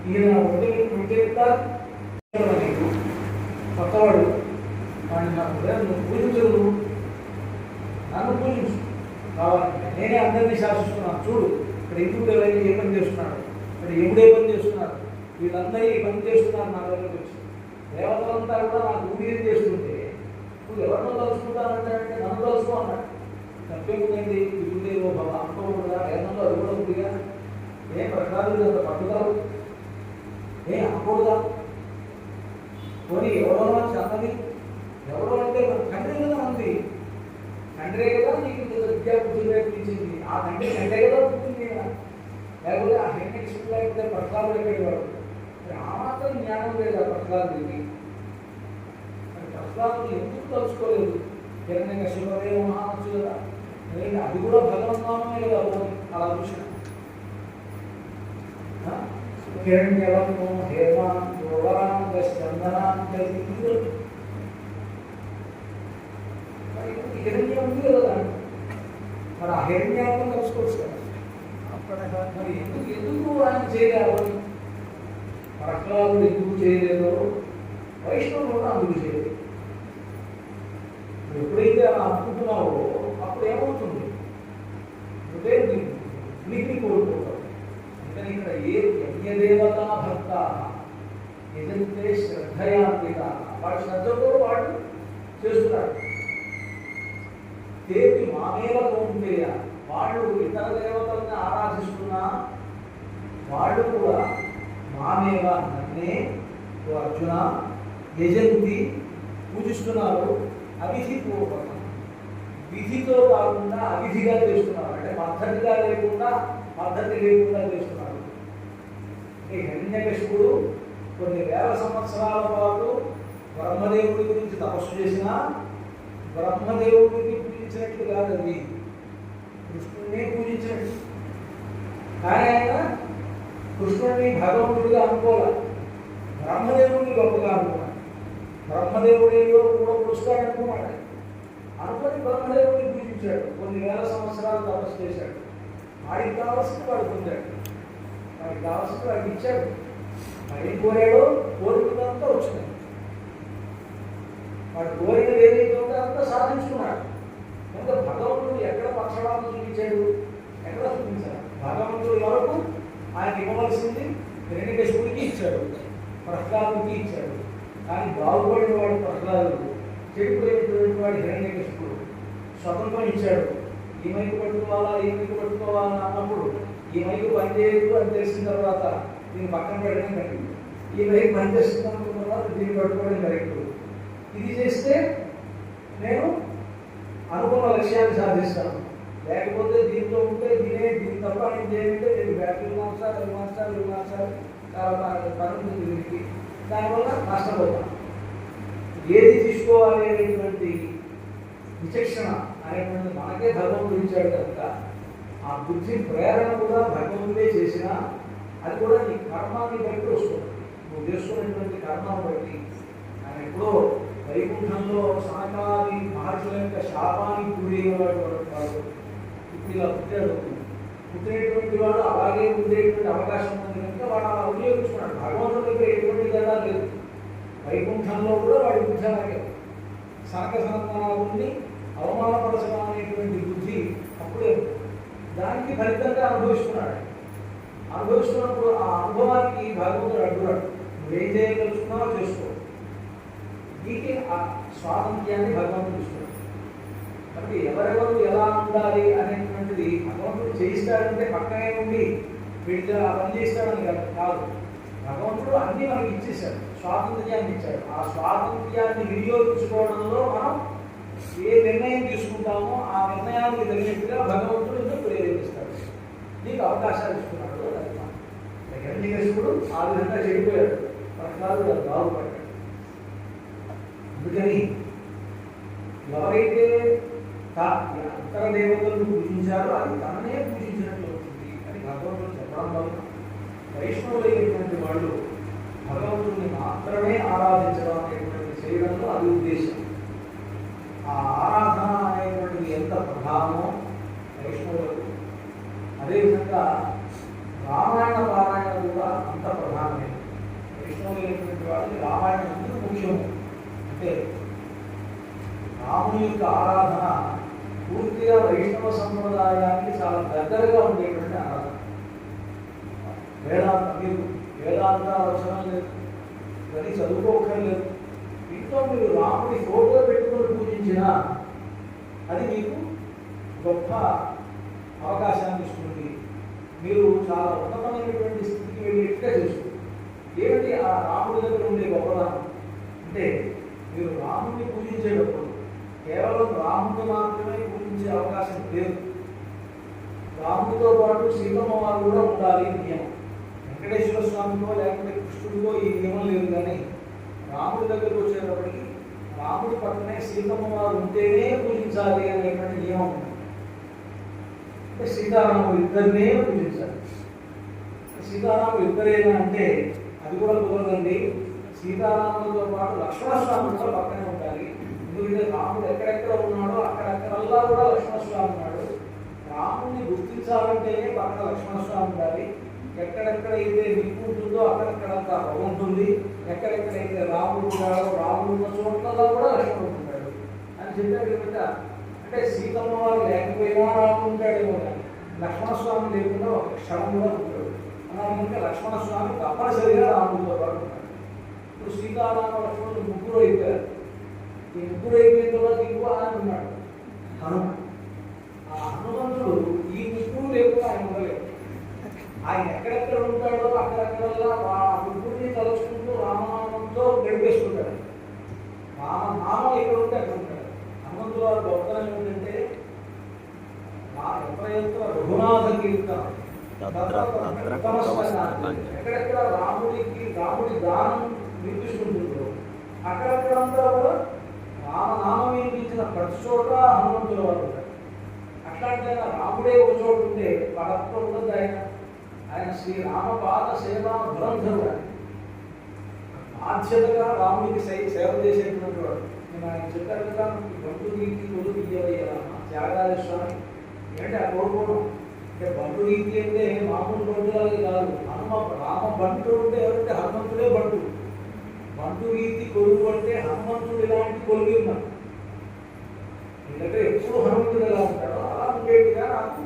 ఈయన నీకు కొత్తవాడు వాడిని నాకు నువ్వు పూజించదు, నన్ను పూజించు కావాలంటే నేనే అందరినీ శాసిస్తున్నాను. చూడు ఇక్కడ ఇంద్రుడు ఏ పని చేస్తున్నాడు, ఇక్కడ ఎముడే పని చేస్తున్నారు, వీళ్ళందరూ ఈ పని చేస్తున్నారు. నా దగ్గరకు వచ్చి దేవతలంతా కూడా నాకు ఊడియం చేస్తుంటే నువ్వు ఎవరినో తలుచుకుంటానంటే నన్ను తలుచుకో అన్నాడు. తప్పేముందండి, విజుదేవో భవ అనుకోకూడదా? వేదంలో అది కూడా ఉందిగా. ఏం ప్రహ్లాదుడు అంత పట్టుదల ఏం అనకూడదా? పోనీ ఎవరో అన్నది ఎవరో అంటే మన తండ్రి కదా ఉంది, తండ్రే కదా నీకు విద్యా బుద్ధి నేర్పించింది, ఆ తండ్రి తండ్రే కదా పుట్టింది కదా. లేకపోతే ఆ హెన్నిక్స్ లేకపోతే ప్రహ్లాదుడు ఎక్కడేవాడు. ఆ మాత్రం జ్ఞానం లేదు ఆ ప్రహ్లాదుడికి. ప్రహ్లాదుడు ఎందుకు తలుచుకోలేదు? హిరణ్య శివదేవ మహానసు కదా, అది కూడా భగవన్నామే కదా. అలా చూసిన హిరణ్యవము హేమాం గోవరాం చందనాం హిరణ్యం ఉంది కదా. మరి ఆ హిరణ్యాలను కలుసుకోవచ్చు కదా. మరి ఎందుకు ఆయన చేయలేవు? ప్రహ్లాదుడు ఎందుకు చేయలేదో వైష్ణవుడు కూడా అందుకు చేయలేదు. ఎప్పుడైతే అలా అనుకుంటున్నావో అప్పుడు ఏమవుతుంది? నువ్వే నీటిని కోరుకుంటావు. అందుకని ఇక్కడ ఏ యజ్ఞదేవతా భక్త ఏదంటే శ్రద్ధయాన్విత, వాడి శ్రద్ధతో వాడు చేస్తున్నాడు. తేపి మామేవ కౌంటేయ, వాళ్ళు ఇతర దేవతలను ఆరాధిస్తున్నా వాళ్ళు కూడా మామేవ నన్నే అర్జున యజంతి పూజిస్తున్నారు. అవిధి పూర్వకం, విధితో కాకుండా అవిధిగా చేస్తున్నారు. అంటే పద్ధతిగా లేకుండా పద్ధతి లేకుండా చేస్తున్నారు. ఈ హిరణ్యకశిపుడు కొన్ని వేల సంవత్సరాల పాటు బ్రహ్మదేవుడి గురించి తపస్సు చేసినా బ్రహ్మదేవుడిని పూజించినట్లు కాదు, అది కృష్ణుడిని పూజించినట్టు. కానీ ఆయన కృష్ణుడిని భగవంతుడిగా అనుకోవాలి, బ్రహ్మదేవుడిని గొప్పగా అనుకున్నాడు. బ్రహ్మదేవుడిలో కూడా పురుస్తాడు అనుకున్నాడు. అనుకుని బ్రహ్మదేవుడిని పూజించాడు. కొన్ని వేల సంవత్సరాలు తపస్సు చేశాడు. వాడికి కావాల్సింది వాడు పొందాడు, వాడికి కావాల్సింది వాడికి ఇచ్చాడు. వాడి కోరాడో కోరికలంతా వచ్చినాయి. వాడు కోరికలు ఏదైతే ఉందో అంతా సాధించుకున్నాడు. కనుక భగవంతుడు ఎక్కడ పక్షవాదం చూపించాడు? ఎక్కడ చూపించాడు? భగవంతుడు వరకు ఆయన ఇవ్వవలసింది హిరణ్యకశిపుడికి ఇచ్చాడు, ప్రహ్లాదుడికి ఇచ్చాడు. కానీ బాగుపడిన వాడు ప్రహ్లాదుడు, చెడిపోయినటువంటి వాడు హిరణ్యకశిపుడు. స్వతంత్రం ఇచ్చాడు. ఈ మైకు పట్టుకోవాలా ఈ మైకు పట్టుకోవాలా అన్నప్పుడు ఈ మైకు పనిచేయదు అని తెలిసిన తర్వాత దీన్ని పక్కన పెట్టడం కరెక్ట్, ఈ మైకు పనిచేస్తుంది అనుకున్న తర్వాత దీన్ని పట్టుకోవడం కరెక్ట్. ఇది చేస్తే నేను అనుకున్న లక్ష్యాన్ని సాధిస్తాను, లేకపోతే దీంతో ఉంటే దీని తప్ప నేను చేయాలంటే నేను బ్యాటరీ మార్చాలి, అవి మార్చాలి, ఇవి మార్చాలి, తర్వాత పని దీనికి, దానివల్ల నష్టపోతాను. ఏది తీసుకోవాలి అనేటువంటి విచక్షణ అనేటువంటి మనకే భగవంతుడు ఇచ్చాడు కనుక ఆ బుద్ధి ప్రేరణ కూడా భగవంతుడే చేసినా అది కూడా నీ కర్మాన్ని బట్టి వస్తుంది. నువ్వు చేసుకున్నటువంటి కర్మాన్ని బట్టి. ఆయన ఎప్పుడో వైకుంఠంలో సనకాది మహర్షుల యొక్క శాపానికి గురైనవాడు వాడు ఇప్పుడు ఇలా పుట్టాడు. పుట్టినటువంటి వాడు అలాగే ఉండేటువంటి అవకాశం ఉంది కనుక వాడు అలా ఉపయోగించుకున్నాడు. భగవంతుడి దగ్గర ఎటువంటి తేడా లేదు. వైకుంఠంలో కూడా వాడి బుద్ధి అలాగే సనకసనకాలని అవమానపరచడం అనేటువంటి బుద్ధి అప్పుడే దానికి ఫలితంగా అనుభవిస్తున్నాడు. అనుభవిస్తున్నప్పుడు ఆ అనుభవానికి భగవంతుడు అడ్డురాడు. నువ్వేం చేయగలుగుతున్నావో చేసుకో. నీకు ఆ స్వాతంత్ర్యాన్ని భగవంతుడు ఇస్తున్నాడు. కాబట్టి ఎవరెవరు ఎలా ఉండాలి అనేటువంటిది భగవంతుడు చేయిస్తాడంటే పక్కనే ఉండి వీటితో ఆ పని చేస్తాడని కాదు. భగవంతుడు అన్నీ మనకి ఇచ్చేశాడు, స్వాతంత్ర్యాన్ని ఇచ్చాడు. ఆ స్వాతంత్ర్యాన్ని వినియోగించుకోవడంలో మనం ఏ నిర్ణయం తీసుకుంటామో ఆ నిర్ణయానికి తగినట్టుగా భగవంతుడు ఇంకా ప్రేరేపిస్తాడు, నీకు అవకాశాలు ఇస్తున్నాడు. హిరణ్యకశిపుడు ఆ విధంగా చెడిపోయాడు, ప్రహ్లాదుడు బాగుపడ్డాడు. అందుకని ఎవరైతే ఇతర దేవతలను పూజించారో అది తననే పూజించినట్లు అవుతుంది అని భగవంతుడు చెప్పడం వల్ల వైష్ణవులైనటువంటి వాళ్ళు భగవంతుడిని మాత్రమే ఆరాధించడం అనేటువంటి చేయడంలో అది ఉద్దేశం. ఆ ఆరాధన అనేటువంటిది ఎంత ప్రధానమో వైష్ణవులకు, అదేవిధంగా రామాయణ పారాయణ కూడా అంత ప్రధానమైనది. వైష్ణవులైనటువంటి వాళ్ళకి రామాయణం ఎందుకు ముఖ్యము అంటే రాముని యొక్క ఆరాధన పూర్తిగా వైష్ణవ సంప్రదాయానికి చాలా దగ్గరగా ఉండేటువంటి ఆరాధన. వేదాంత అవసరం లేదు, ఇవన్నీ చదువుకోకర్లేదు. ఇంట్లో మీరు రాముడి ఫోటో పెట్టుకొని పూజించినా అది మీకు గొప్ప అవకాశాన్ని ఇస్తుంది. మీరు చాలా ఉన్నతమైనటువంటి స్థితికి వెళ్ళేట్టుగా చేస్తుంది. ఏమిటి ఆ రాముడి దగ్గర ఉండే గొప్పదనం అంటే, మీరు రాముడిని పూజించేటప్పుడు కేవలం రాముడిని మాత్రమే పూజించే అవకాశం లేదు. రాముడితో పాటు సీతమ్మ వారు కూడా ఉండాలి నియమం. వెంకటేశ్వర స్వామితో లేకపోతే కృష్ణుడితో ఈ నియమం లేదు. కానీ రాముడి దగ్గరకు వచ్చేటప్పటికి రాముడి పక్కనే సీతమ్మ వారు ఉంటేనే పూజించాలి అనేటువంటి నియమం ఉంది. అంటే సీతారాముడు ఇద్దరినే పూజించాలి. సీతారాముడు ఇద్దరేనా అంటే అది కూడా కుదరదండి. సీతారాములతో పాటు లక్ష్మణస్వామి కూడా పక్కనే ఉండాలి. ఎందుకంటే రాముడు ఎక్కడెక్కడ ఉన్నాడో అక్కడెక్కడల్లా కూడా లక్ష్మణస్వామి ఉన్నాడు. రాముడిని గుర్తించాలంటేనే పక్కన లక్ష్మణస్వామి ఉండాలి. ఎక్కడెక్కడైతే నిప్పు ఉంటుందో అక్కడెక్కడంతా ఉంటుంది. ఎక్కడెక్కడైతే రాముడు ఉన్నాడో రాముడు ఉన్న చోట్లలో కూడా లక్ష్మణుడు ఉంటాడు అని చెప్పారు కనుక, అంటే సీతమ్మ వారు లేకపోయినా రాముడు ఉంటాడేమో కానీ లక్ష్మణస్వామి లేకుండా ఒక క్షణం కూడా ఉంటాడు అన్నారు. కనుక లక్ష్మణస్వామి తప్పనిసరిగా రాముడితో పాటు ఉంటాడు. ఇప్పుడు సీతారామ లక్ష్మణుడు ముగ్గురు అయిపోయారు. ఈ ముగ్గురు అయిపోయిన తర్వాత ఇంకో ఆయన ఉన్నాడు, హనుమ. ఆ హనుమంతుడు ఈ ముగ్గురు లేకుండా ఆయన ఉండలేదు. ఆయన ఎక్కడెక్కడ ఉంటాడో అక్కడెక్కడల్లా ఆ ముగ్గురిని తలుచుకుంటూ రామనామంతో గడిపేసుకుంటాడు. రామనామం ఎక్కడ ఉంటే అక్కడ ఉంటాడు. హనుమంతుడు వారి గొప్పతనం ఏమిటంటే ఎప్పుడైతే రఘునాథ కీర్తన ఎక్కడెక్కడ రాముడి దానం వినిపిస్తుంటుందో అక్కడెక్కడంతా కూడా రామనామం వినిపించిన ప్రతి చోట హనుమంతుల వారు ఉంటారు. అట్లాంటి రాముడే ఒక చోటు ఉంటే పడత్వ ఉండదు. ఆయన శ్రీరామపాద సేవా ధురంధరుడు. బాధ్యతగా రాముడికి సేవ చేసేటువంటి వాడు. నేను ఆయన చెప్పారు కదా, బంటు నీతి కొడుకు ఇయ్యవయ్యారమ్మ త్యాగరాజ స్వామి. ఏంటంటే ఆ కోరుకోవడం అంటే బంటు నీతి అంటే మామూలు బంటులాగే కాదు. రామ బంటు అంటే ఎవరంటే హనుమంతుడే బంటు. బంటు నీతి కొడుకు అంటే హనుమంతుడు ఇలాంటి కొలుగు ఉన్నాడు. ఎందుకంటే ఎప్పుడు హనుమంతుడు ఎలా ఉంటాడో అలా ఉండేట్టుగా నాకు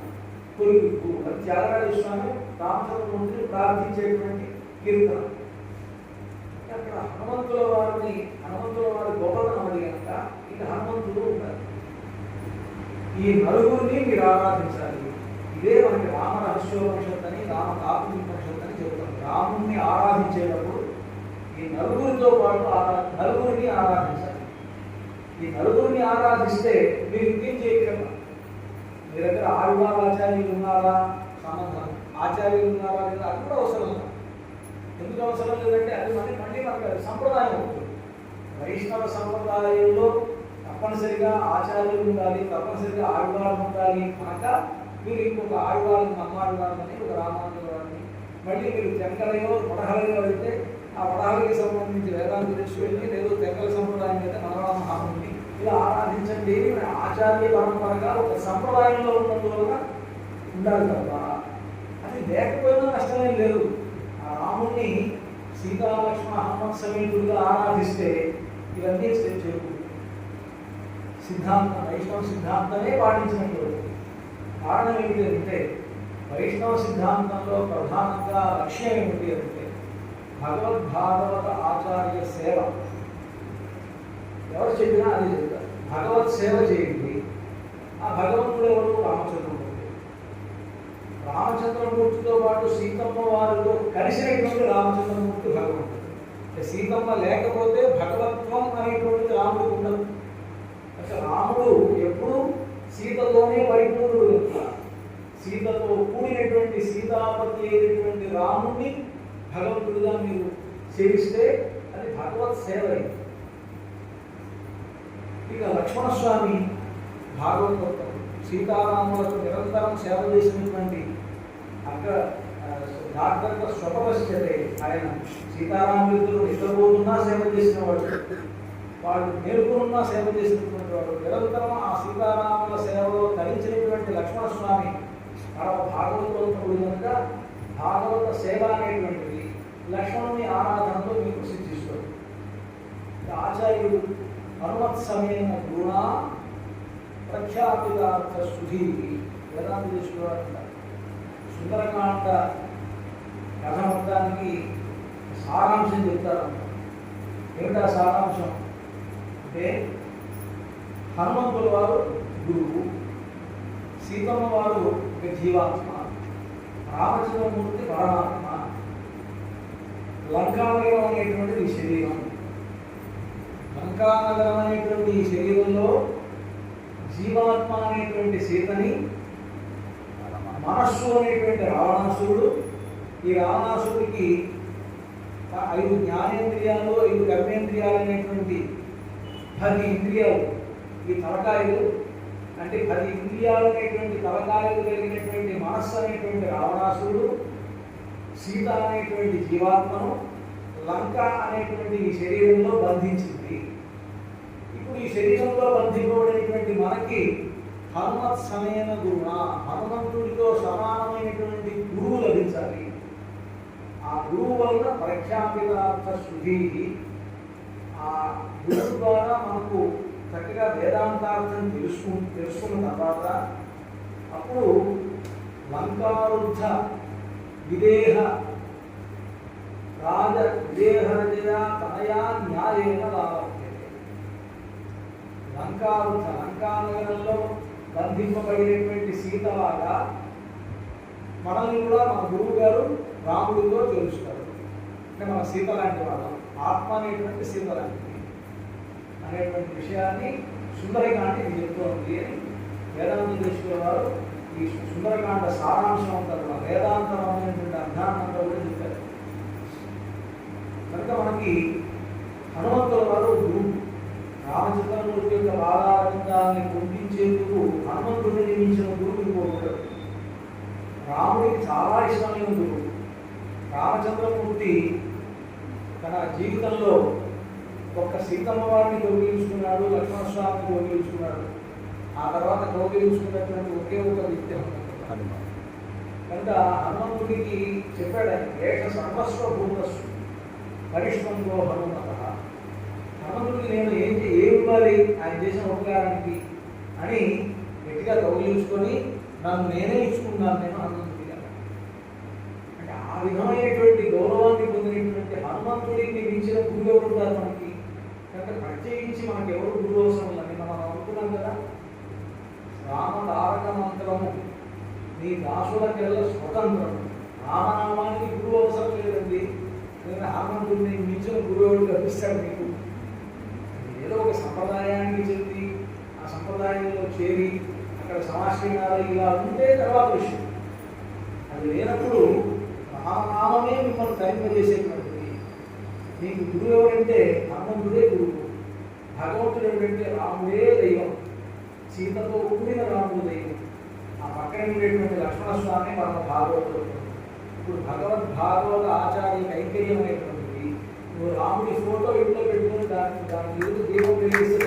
కొలుగు. అది త్యాగరాజ స్వామి రామచంద్రమూర్తిని ప్రార్థించేటువంటి కీర్తన. అక్కడ హనుమంతుల వారి గొప్పతనం అది కనుక ఇక హనుమంతుడు ఉంటారు. ఈ నలుగురిని మీరు ఆరాధించాలి. ఇదే మనకి రామ రహస్యోపనిషత్తు అని, రామ కాపునిషత్తు అని చెప్తాం. రాముణ్ణి ఆరాధించేటప్పుడు ఈ నలుగురితో పాటు నలుగురిని ఆరాధించాలి. ఈ నలుగురిని ఆరాధిస్తే మీరు ఇంకేం చేయగలరా? మీ దగ్గర ఆళ్వార్ ఆచార్యులు ఉన్నారా? సంబంధం ఆచార్యులు ఉన్నారా లేదా? అది కూడా అవసరం లేదు. ఎందుకు అవసరం లేదంటే అది మళ్ళీ మనకి సంప్రదాయం అవుతుంది. వైష్ణవ సంప్రదాయంలో తప్పనిసరిగా ఆచార్యులు ఉండాలి, తప్పనిసరిగా ఆళ్వారు ఉండాలి. కనుక మీరు ఇంకొక ఆళ్వారిని నమ్మాళ్వారిని ఒక రామానుజుని మళ్ళీ మీరు తెంకలయో వడహలయో వెళ్తే ఆ వడహలకి సంబంధించి వేదాంత తీసుకువెళ్ళి లేదు తెంకల సంప్రదాయం అయితే మనవరామ మహాముని ఇలా ఆరాధించండి. ఆచార్య పరంపరగా ఒక సంప్రదాయంలో ఉన్నందువల్ల ఉండాలి తప్ప అది లేకపోయినా నష్టమేం లేదు. ఆ రాముణ్ణి సీతాలక్ష్మణ హనుమత్ సమేతుడిగా ఆరాధిస్తే ఇవన్నీ చేకూరు. సిద్ధాంతం వైష్ణవ సిద్ధాంతమే పాటించినట్టు. కారణం ఏమిటి అంటే వైష్ణవ సిద్ధాంతంలో ప్రధానంగా లక్ష్యం ఏమిటి అంటే భగవద్భాగవత ఆచార్య సేవ. ఎవరు చెప్పినా అది చెప్తారు. భగవత్ సేవ చేయండి. ఆ భగవంతుడు ఎవరు? రామచంద్రమూర్తి. రామచంద్రమూర్తితో పాటు సీతమ్మ వారితో కలిసినటువంటి రామచంద్రమూర్తి భగవంతుడు. సీతమ్మ లేకపోతే భగవత్వం అనేటువంటిది రాముడికి ఉండదు. అసలు రాముడు ఎప్పుడు సీతతోనే పరిపూర్ణుడు కనుక సీతతో కూడినటువంటి సీతాపతి అయినటువంటి రాముడిని భగవంతుడిగా మీరు సేవిస్తే అది భగవత్ సేవ. ఇక లక్ష్మణస్వామి భాగవతం సీతారాములకు నిరంతరం సేవ చేసినటువంటి అక్కడ జాగ్రత్త స్వపశ్చతే. ఆయన సీతారాముడిద్దరు నిద్రపోతున్నా సేవ చేసిన వాడు, వాళ్ళు మేలుకున్నా సేవ చేసినటువంటి వాడు, నిరంతరం ఆ సీతారాముల సేవలో తరించినటువంటి లక్ష్మణస్వామి పరమ భాగవతంతో కనుక భాగవత సేవ అనేటువంటిది లక్ష్మణుని ఆరాధనలో మీకు సిద్ధిస్తుంది. ఆచార్యుడు హనుమత్సమేన గుణ ప్రఖ్యాపితార్థ సుధీ వేదాంత తీసుకోవాలంట. సుందరకాండ కథ మొత్తానికి సారాంశం చెప్తారంట. ఏమిటా సారాంశం అంటే, హనుమంతుల వారు గురువు, సీతమ్మ వారు ఒక జీవాత్మ, రామచంద్రమూర్తి పరమాత్మ, లంకానగరం అనేటువంటిది ఈ శరీరం. లంకానగరం అనేటువంటి ఈ శరీరంలో జీవాత్మ అనేటువంటి సీతని, మనస్సు అనేటువంటి రావణాసురుడు, ఈ రావణాసురుడికి 5 జ్ఞానేంద్రియాలు 5 కర్మేంద్రియాలు అనేటువంటి 10 ఇంద్రియాలు, ఈ తలకాయలు అంటే 10 ఇంద్రియాలు అనేటువంటి తలకాయలు కలిగినటువంటి మనస్సు అనేటువంటి రావణాసురుడు సీత అనేటువంటి జీవాత్మను లంక అనేటువంటి ఈ శరీరంలో బంధించింది. ఇప్పుడు ఈ శరీరంలో బంధింపబడినటువంటి మనకి హనుమత్ సమేన గురుణ, హనుమంతుడితో సమానమైనటువంటి గురువు లభించాలి. ఆ గురువు వలన ప్రఖ్యాపితార్థ శుద్ధి, ఆ గురువు ద్వారా మనకు చక్కగా వేదాంతార్థం తెలుసుకున్న తర్వాత అప్పుడు లంకారుద్ధ విదేహ రాజ విదేహరజయ తనయా న్యాయేన లాభ్యతే. లంకానగరంలో బంధింపబడినటువంటి సీతలాగా మనల్ని కూడా మన గురువు గారు రాముడితో తెలుస్తారు. అంటే మన సీత లాంటి వాళ్ళం, ఆత్మ అనేటువంటి సీత లాంటిది అనేటువంటి విషయాన్ని సుందరకాండ ఇది చెప్తోంది అని వేదాంత దృష్టిలో వారు ఈ సుందరకాండ సారాంశం అంటారు, వేదాంతం అనేటువంటి అర్థాన్నంతా కూడా చెప్పారు. కనుక మనకి హనుమంతుల వారు గురువు, రామచంద్రమూర్తి యొక్క బాలారంగాన్ని గుర్తించేందుకు హనుమంతుడిని నియమించిన గురువు ఇంకొకడు. రాముడికి చాలా ఇష్టమైన గురువు. రామచంద్రమూర్తి తన జీవితంలో ఒక్క సీతమ్మ వారిని కౌగిలించుకున్నాడు, లక్ష్మణస్వామిని కౌగిలించుకున్నాడు. ఆ తర్వాత కౌగిలించుకున్నటువంటి ఒకే ఒక వ్యక్తి హనుమంతుడు. కనుక హనుమంతుడికి చెప్పాడు ఆయన, ఏష సర్వస్వ భూతస్సు పరిష్మంతో హనుమత. హనుమంతుడికి నేను ఏం ఇవ్వాలి ఆయన చేసిన ఉపకారానికి అని గట్టిగా కౌగిలించుకొని నన్ను నేనే ఇచ్చుకున్నాను నేను హనుమంతుడిగా. అంటే ఆ విధమైనటువంటి గౌరవాన్ని పొందినటువంటి హనుమంతుడికి మించిన గురువు ఎవరు ఉంటారు మనకి? కనుక ప్రత్యేకించి మనకి ఎవరు గురువు అవసరం ఉందని మనం అనుకున్నాం కదా. రామతారక మంత్రము నీ దాసులకెల్ల స్వతంత్రం, రామనామానికి గురువు అవసరం లేదండి. ఎందుకంటే హనుమంతుడిని మించిన గురువుడు లభిస్తాడు మీకు. ఏదో ఒక సంప్రదాయానికి చెంది ఆ సంప్రదాయంలో చేరి అక్కడ సమాశ్రయాలు ఇలా ఉంటే తర్వాత విషయం. అది లేనప్పుడు రామనామమే మిమ్మల్ని తరింపజేసేటువంటిది. మీకు గురువు ఎవరంటే హనుమంతుడే గురువు, భగవంతుడు ఎవరంటే రాముడే దైవం, సీతతో కూడిన రాముడు దైవం. ఆ పక్కన ఉండేటువంటి లక్ష్మణస్వామి మన భాగవతుడు. ఇప్పుడు భాగవత ఆచార్య కైంకర్యం అనేటువంటిది నువ్వు రాముడి ఫోటో ఇంట్లో పెట్టుకుని దాని ఎదురు దీపం వెలిగిస్తే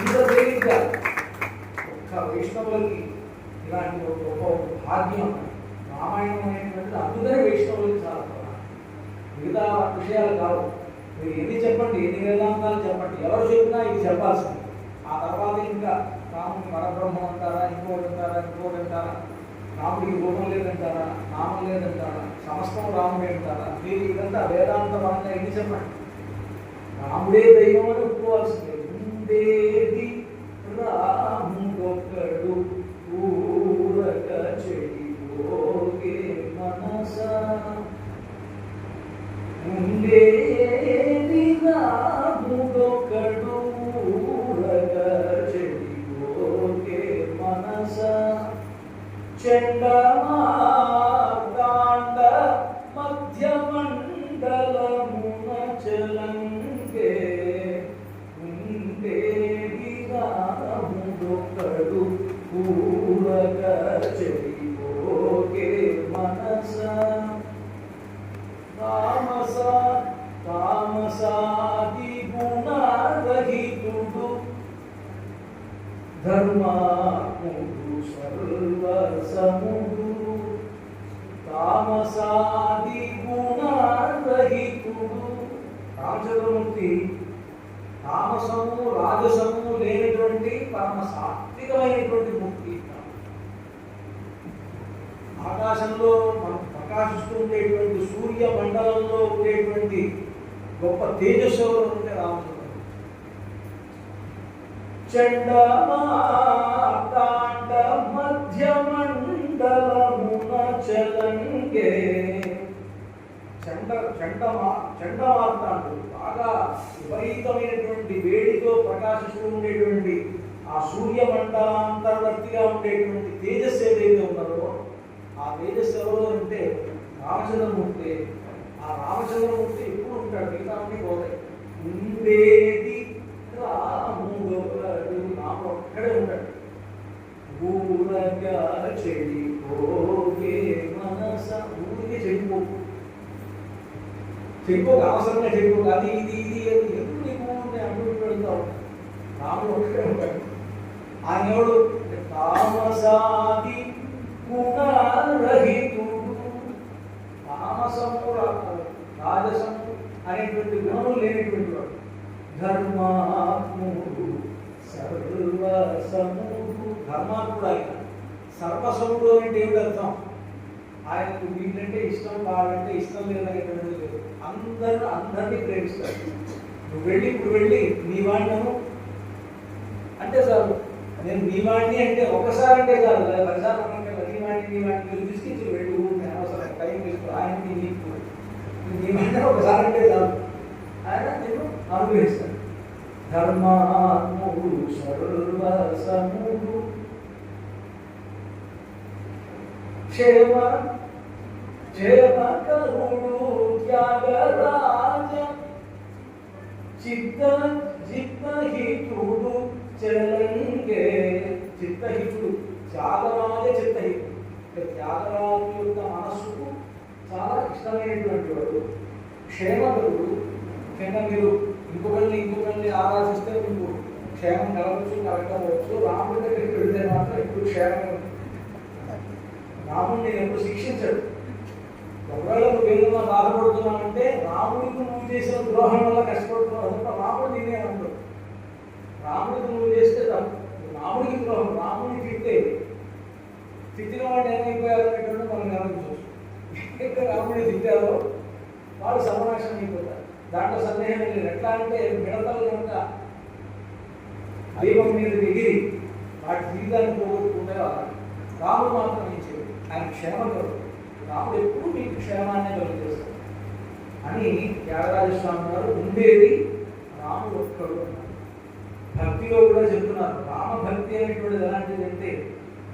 ఇంత ఒక్క వైష్ణవులకి ఇలాంటి ఒక గొప్ప భాగ్యం. రామాయణం అనేటువంటిది అందుకనే వైష్ణవులకి చాలా మిగతా విషయాలు కావు. మీరు ఎన్ని చెప్పండి, ఎన్ని వేదాంతాలు చెప్పండి, ఎవరు చెప్పినా ఇది చెప్పాల్సింది. ఆ తర్వాత ఇంకా రాముడిని పరబ్రహ్మం అంటారా, ఇంకోటి అంటారా, రాముడికి రూపం లేదంటారా, నామం లేదంటారా, సమస్తం రాముడే అంటారా, మీరు ఇదంతా వేదాంత పరంగా ఎన్ని చెప్పండి. రాముడే దైవం అని ఒప్పుకోవాల్సిందే. ఉండేది రాముడొక్కడు ఊరక చెడిపోగే మనస, ఉండేది రాముడొక్కడు ఊరక చెడిపోగే మనస, చండమార్తాండ మధ్యమండలమున చలంగే, ఉండేది రాముడొక్కడు ఊరక చెడిపోగే మనస. తామస తామసాది గుణరహితుడు ధర్మాత్ముడు సర్వసముడు తామసాది గుణరహితుడు. రామచంద్రమూర్తి తామసము రాజసము లేనటువంటి పరమ సాత్వికమైనటువంటి ముక్తి. ఆకాశంలో మనం ప్రకాశిస్తూ ఉండేటువంటి సూర్య మండలంలో ఉండేటువంటి గొప్ప తేజస్సు ఉంటే రామచంద్రుడు. చండమార్తాండ మధ్య మండలమున చలంగే. చండమార్తాండు బాగా విపరీతమైనటువంటి వేడితో ప్రకాశిస్తూ ఉండేటువంటి ఆ సూర్య మండలాంతర్వర్తిగా ఉండేటువంటి తేజస్సు ఏదైతే ఉన్నదో ఆ తేజస్సు ఎవరో అంటే రామచంద్రమూర్తి. ఆ రామచంద్రమూర్తి ఎప్పుడు ఉంటాడు, మిగతా అన్ని పోతాయి. ఉండేది రాముడు, రాముడు ఒక్కడే ఉంటాడు. ఊరగా చెడిపోగే మనస, ఊరికే చెడిపోకు, చెడిపోక అవసరంగా చెడిపోక అది ఇది ఇది ఎందుకు నీకు అంటూ పెడతావు. రాముడు ఒక్కడే ఉంటాడు. ఆయన ఎవడు తామసాది గుణరహితుడు. తామసము రాజసము అనేటువంటి గుణములు లేనటువంటి వాడు. ధర్మాత్ముడు సర్వసముడు. ధర్మాత్ముడు ఆయన. సర్వసముడు అంటే ఏమిటి అర్థం? ఆయనకు వీళ్ళంటే ఇష్టం, వాళ్ళంటే ఇష్టం లేదనేటువంటిది లేదు. అందరినీ ప్రేమిస్తాడు. నువ్వు వెళ్ళి ఇప్పుడు వెళ్ళి నీ వాడినను అంటే చాలు, నేను నీ వాడిని అంటే ఒకసారి అంటే చాలు, పదిసార్లు నీ వాడిని మీరు తీసుకొచ్చి వెళ్ళు, అవసరం టైం తీసుకో. ఆయనకి నీకు నీ వాడిని ఒకసారి అంటే చాలు, ఆయన నేను అనుగ్రహిస్తాను. ధర్మాత్ముడు సర్వసముడు క్షేమ క్షేమకరుడు త్యాగరాజ చిత్తహితుడు చలంగే. చిత్తహితుడు త్యాగరాజ చిత్తహితుడు. త్యాగరాజు యొక్క మనస్సుకు చాలా ఇష్టమైనటువంటి వాడు. క్షేమకరుడు. ముఖ్యంగా మీరు ఇంకొకరిని ఆరాధిస్తే మీకు క్షేమం కలవచ్చు, కలగవచ్చు. రాముడి దగ్గరికి వెళ్తే మాత్రం ఇప్పుడు క్షేమం. రాముడిని నేను ఎప్పుడు శిక్షించాడు. ఒకవేళ నువ్వు ఏదైనా బాధపడుతున్నావంటే రాముడికి నువ్వు చేసిన ద్రోహం వల్ల కష్టపడుతున్నావు అదంతా రాముడు నేనే అంటాడు. రాముడికి నువ్వు చేస్తే రాముడికి ద్రోహం. రాముడిని తిట్టిన వాడు ఏమైపోయారు అనేటువంటి మనం గమనించవచ్చు. ఎక్కడ రాముడిని తిట్టారో వాళ్ళు సర్వనాశనం అయిపోతారు. దాంట్లో సందేహం లేదు. ఎట్లా అంటే మిడతలు కనుక దైవం మీద ఎగిరి వాటి జీవితాన్ని పోగొట్టుకుంటే రాముడు మాత్రం ఏం చేయదు. ఆయన క్షేమకరుడు. రాముడు ఎప్పుడు మీకు క్షేమాన్ని కలుగజేస్తాడు అని త్యాగరాజస్వామి గారు ఉండేది రాముడు ఒక్కడు అన్నారు. భక్తిలో కూడా చెప్తున్నారు. రామభక్తి అనేటువంటిది ఎలాంటిది అంటే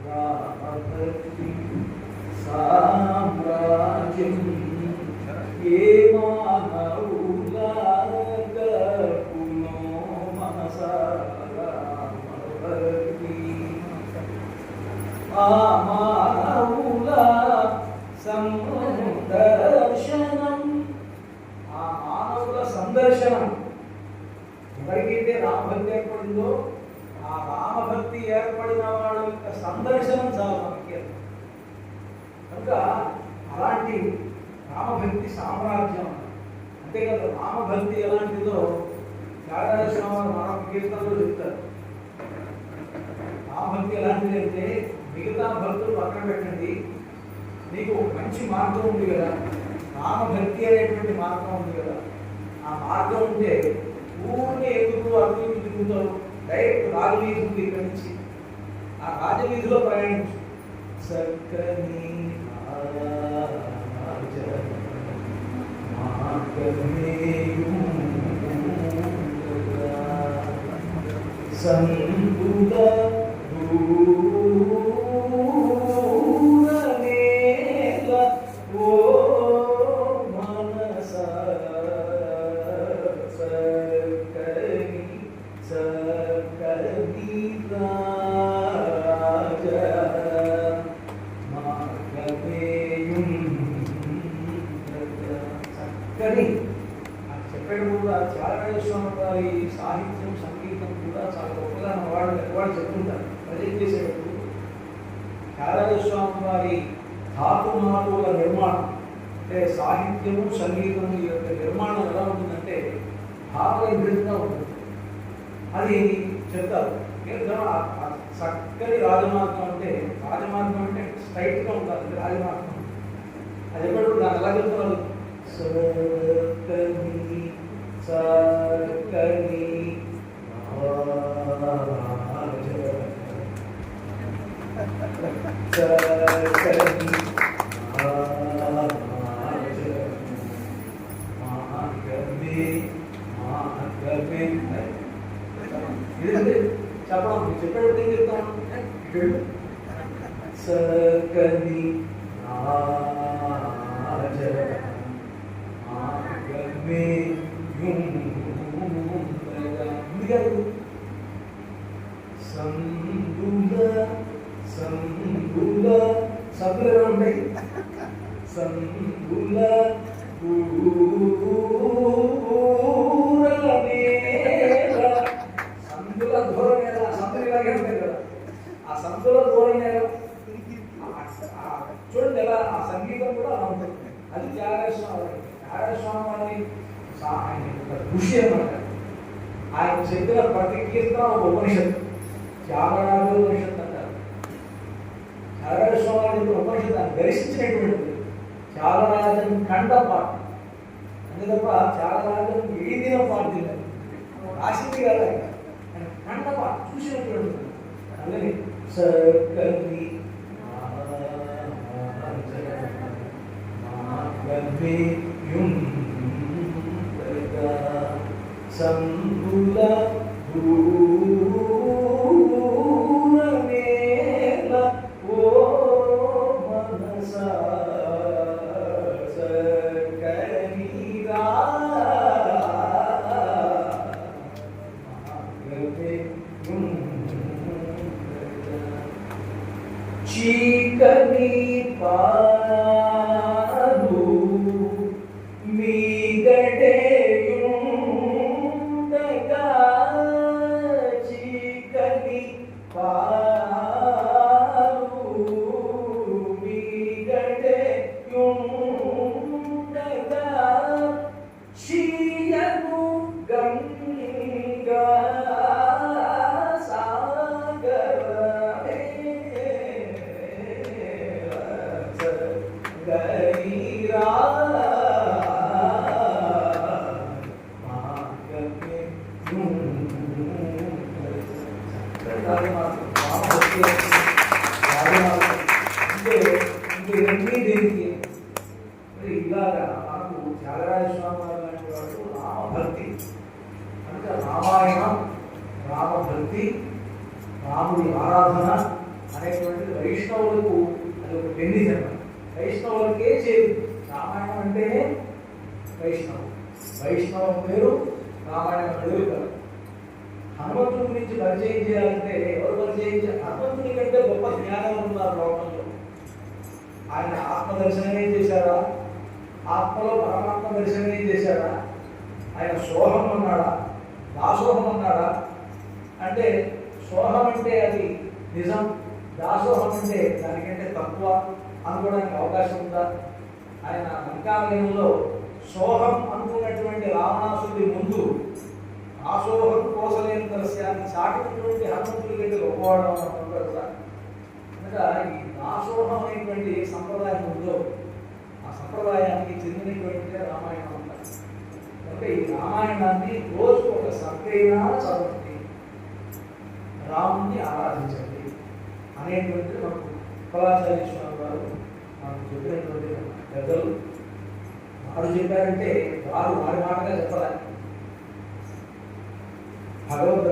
రామభక్తి సామ్రాజ్యం ఏ మానవులాగపునో మనసా రామభక్తి. ఆ మానవుల సందర్శనం, ఆ మానవుల సందర్శనం ఎవరికైతే రామభక్తి ఏర్పడిందో ఆ రామభక్తి ఏర్పడిన వాళ్ళ యొక్క సందర్శనం చాలా మనకి. కనుక అలాంటి రామభక్తి సామ్రాజ్యం. అంతేకాదు రామభక్తి ఎలాంటిదో త్యాగరాజస్వామి మరొక కీర్తనలో చెప్తారు. రామభక్తి ఎలాంటిది అంటే మిగతా భక్తులు పక్కన పెట్టండి, నీకు మంచి మార్గం ఉంది కదా, రామభక్తి అనేటువంటి మార్గం ఉంది కదా, ఆ మార్గం ఉంటే ఊరిని ఎందుకు అటు ఇటు తిరుగుతావు. డైరెక్ట్ రాజవీధి ఉంది ఇక్కడి నుంచి, ఆ రాజవీధిలో ప్రయాణించు. సక్కని సంతుల చక్కని చెప్పేటప్పుడు కూడా త్యాగరాజ స్వామి వారి సాహిత్యం సంగీతం కూడా చాలా గొప్పగా వాళ్ళు చెప్తుంటారు. ప్రజెంట్ చేసేటప్పుడు త్యాగరాజ స్వామి వారి ధాతుమాతుల నిర్మాణం అంటే సాహిత్యము సంగీతము ఈ యొక్క నిర్మాణం ఎలా ఉంటుందంటే భావవిభిన్నంగా ఉంటుంది. అది చెప్తారు. చక్కని రాజమార్గం అంటే స్ట్రైట్గా ఉంటుంది రాజమార్గం. అది ఎప్పుడు దాని ఎలా చెప్తున్నారు? సకని సకని చెప్పడం చెప్పేటప్పుడు ఏం చెప్తాను? సకని సబ్బులు ఎలా ఉంటాయి? సంబుల సందుల ధోరణి ఎలా? సందులు ఇలాగే ఉంటాయి కదా. ఆ సందుల ధోరణి ఎలా చూడండి, ఎలా ఆ సంగీతం కూడా అలా ఉంటుంది. అది త్యాగరాజ స్వామి వారి కృషి అన్నమాట. ఆయన చెప్పిన ప్రతి కీర్తన ఒక ఉపనిషత్తు, త్యాగరాజ ఉపనిషత్తు అంటారు. త్యాగరాజ స్వామి వారి ఉపనిషత్తు ఆయన దర్శించినటువంటిది. త్యాగరాజన్ కండ పాట అంతే తప్ప త్యాగరాజన్ ఏదిన పాట తిన్నారు రాసింది కదా. ఆయన కండ పాట చూసినటువంటిది. అందుకని సకని సంబుల దూరమేల ఓ మనస సకనిరా చీకని పాదు మీగడేయుండగా చీకని పాదు మీగడేయుండగా చీయను గంగా ఇలాగా మనకు త్యాగరాజ స్వామి వారు లాంటి వాడు రామభక్తి అంటే రామాయణం, రామభక్తి, రాముడి ఆరాధన అనేటువంటిది వైష్ణవులకు అది ఒక పెళ్లి జన్మ. వైష్ణవులకే చేరు. రామాయణం అంటేనే వైష్ణవం. వైష్ణవం పేరు, రామాయణం పేరు కాదు. హనుమంతుడి గురించి పరిచయం చేయాలంటే ఎవరు పరిచయం చేయాలి? హనుమంతుడి కంటే గొప్ప జ్ఞానం ఉన్నారు లోకంలో. ఆయన ఆత్మదర్శనమే చేశారా? ఆత్మలో పరమాత్మ దర్శనమే చేశాడా? ఆయన సోహం అన్నాడా? దాసోహం అన్నాడా? అంటే సోహం అంటే అది నిజం, దాసోహం అంటే దానికంటే తక్కువ అనుకోవడానికి అవకాశం ఉందా? ఆయన లంకాలయంలో సోహం అనుకున్నటువంటి రావణాసుడి ముందు దాసోహం కోసలేని దర్శనాన్ని చాటినటువంటి హనుమంతుడి కంటే గొప్పవాడు అనుకుంటారు కదా. కనుక ఈ దాసోహం అనేటువంటి సంప్రదాయం ఉందో ఆ సంప్రదాయానికి చెందినటువంటి రామాయణం అంటారు. కనుక ఈ రామాయణాన్ని రోజు ఒక సర్గైనా చదవండి, రాముని ఆరాధించండి అనేటువంటిది మనకు కళాచార్య స్వామి వారు మనకు చెప్పినటువంటి పెద్దలు. వారు చెప్పారంటే వారు వారి మాటగా చెప్పాలి. భగవద్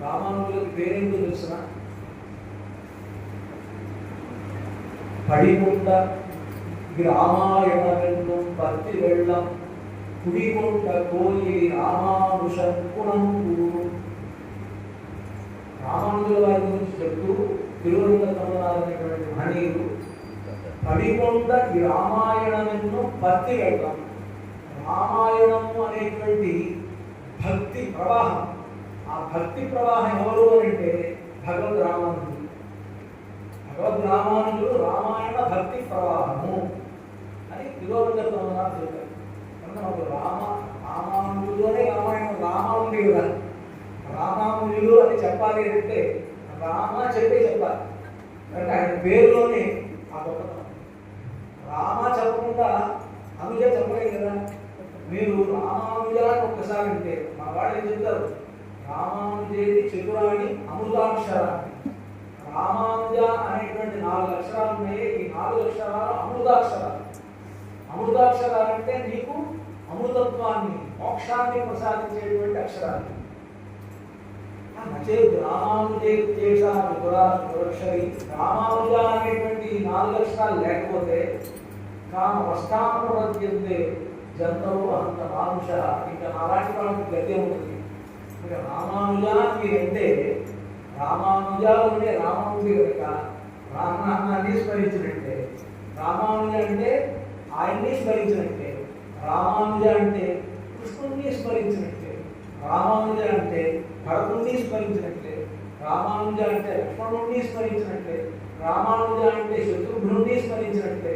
రామానుజులకి పేరేంటో తెలిసిన పడికొండ రామాయణం పత్తి వెళ్ళం కుడికొండ కోయి రామానుషం. రామానుజుల వారి గురించి చెప్తూ తిరువనంతపురం మహనీయులు పడికొండ ఈ రామాయణం పత్తి వెళ్ళం రామాయణము అనేటువంటి భక్తి ప్రవాహం, ఆ భక్తి ప్రవాహం ఎవరు అంటే భగవద్ రామానుజుడు. భగవద్ రామానుజుడు రామాయణ భక్తి ప్రవాహము అని తిరువనంతపురం చెప్పారు. కనుక రామానుజులోనే రామాయణం రామ ఉంది కదా, రామానుజులు అని చెప్పాలి అంటే రామ చెప్పాలి. అంటే ఆయన పేరులోనే ఆ గొప్పతనం. రామ చెప్పకుండా అనుజ చెప్పలేదు కదా. మీరు రామానుజ ఒక్కసారి అంటే మా వాళ్ళు ఏం చెప్తారు, రామానుజేది చతురాణి అమృతాక్షరాన్ని. రామానుజ అనేటువంటి 4 అక్షరాలు ఉన్నాయి. ఈ 4 అక్షరాలు అమృతాక్షరాలు. అమృతాక్షరాలు అంటే నీకు అమృతత్వాన్ని, మోక్షాన్ని ప్రసాదించేటువంటి అక్షరాలు. రామానుజ అనేటువంటి 4 అక్షరాలు లేకపోతే కామ వస్తామద్యంతే జంతవు అంత మానుష, ఇంకా అలాంటి వాళ్ళకి గతి ఉంటుంది. ఇక రామానుజ మీరంటే రామానుజ ఉండే రామానుజి కనుక రామాన్ని స్మరించినట్టే. రామానుజ అంటే ఆయన్ని స్మరించినట్టే. రామానుజ అంటే కృష్ణుడిని స్మరించినట్టే. రామానుజ అంటే భరతుడిని స్మరించినట్లే. రామానుజ అంటే లక్ష్మణుడిని స్మరించినట్లే. రామానుజ అంటే శత్రుఘ్నుడిని స్మరించినట్లే.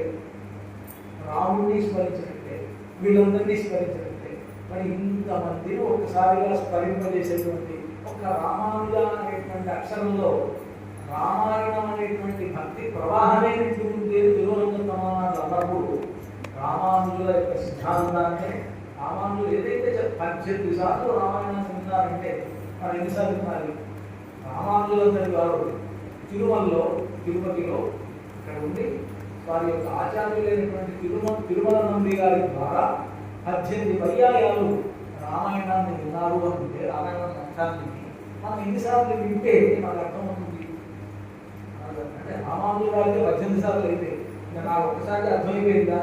రాముడిని స్మరించినట్లే. వీళ్ళందరినీ స్మరించినట్లే. మరి ఇంతమంది ఒక్కసారిగా స్మరింపజేసేటువంటి ఒక రామానుజ అనేటువంటి అక్షరంలో రామాయణం అనేటువంటి భక్తి ప్రవాహమే నిండుతుంది. తిరువనంతపురం అన్నప్పుడు రామానుజుల యొక్క సిద్ధాంతాన్ని, రామానుజులు ఏదైతే 18 సార్లు రామాయణాన్ని విన్నారంటే మరి ఎన్నిసార్లు వినాలి? రామానుజులందరి వారు తిరుమలలో, తిరుపతిలో ఇక్కడ ఉండి వారి యొక్క ఆచార్యులైనటువంటి తిరుమల నంది గారి ద్వారా 18 పర్యాయాలు రామాయణాన్ని విన్నారు అంటే రామాయణం అర్థాన్ని మనం ఎన్నిసార్లు వింటే మనకు అర్థమవుతుంది. అంటే రామానుజుల గారికి 18 సార్లు అయితే ఇంకా నాకు ఒక్కసారి అర్థమైపోయిందా?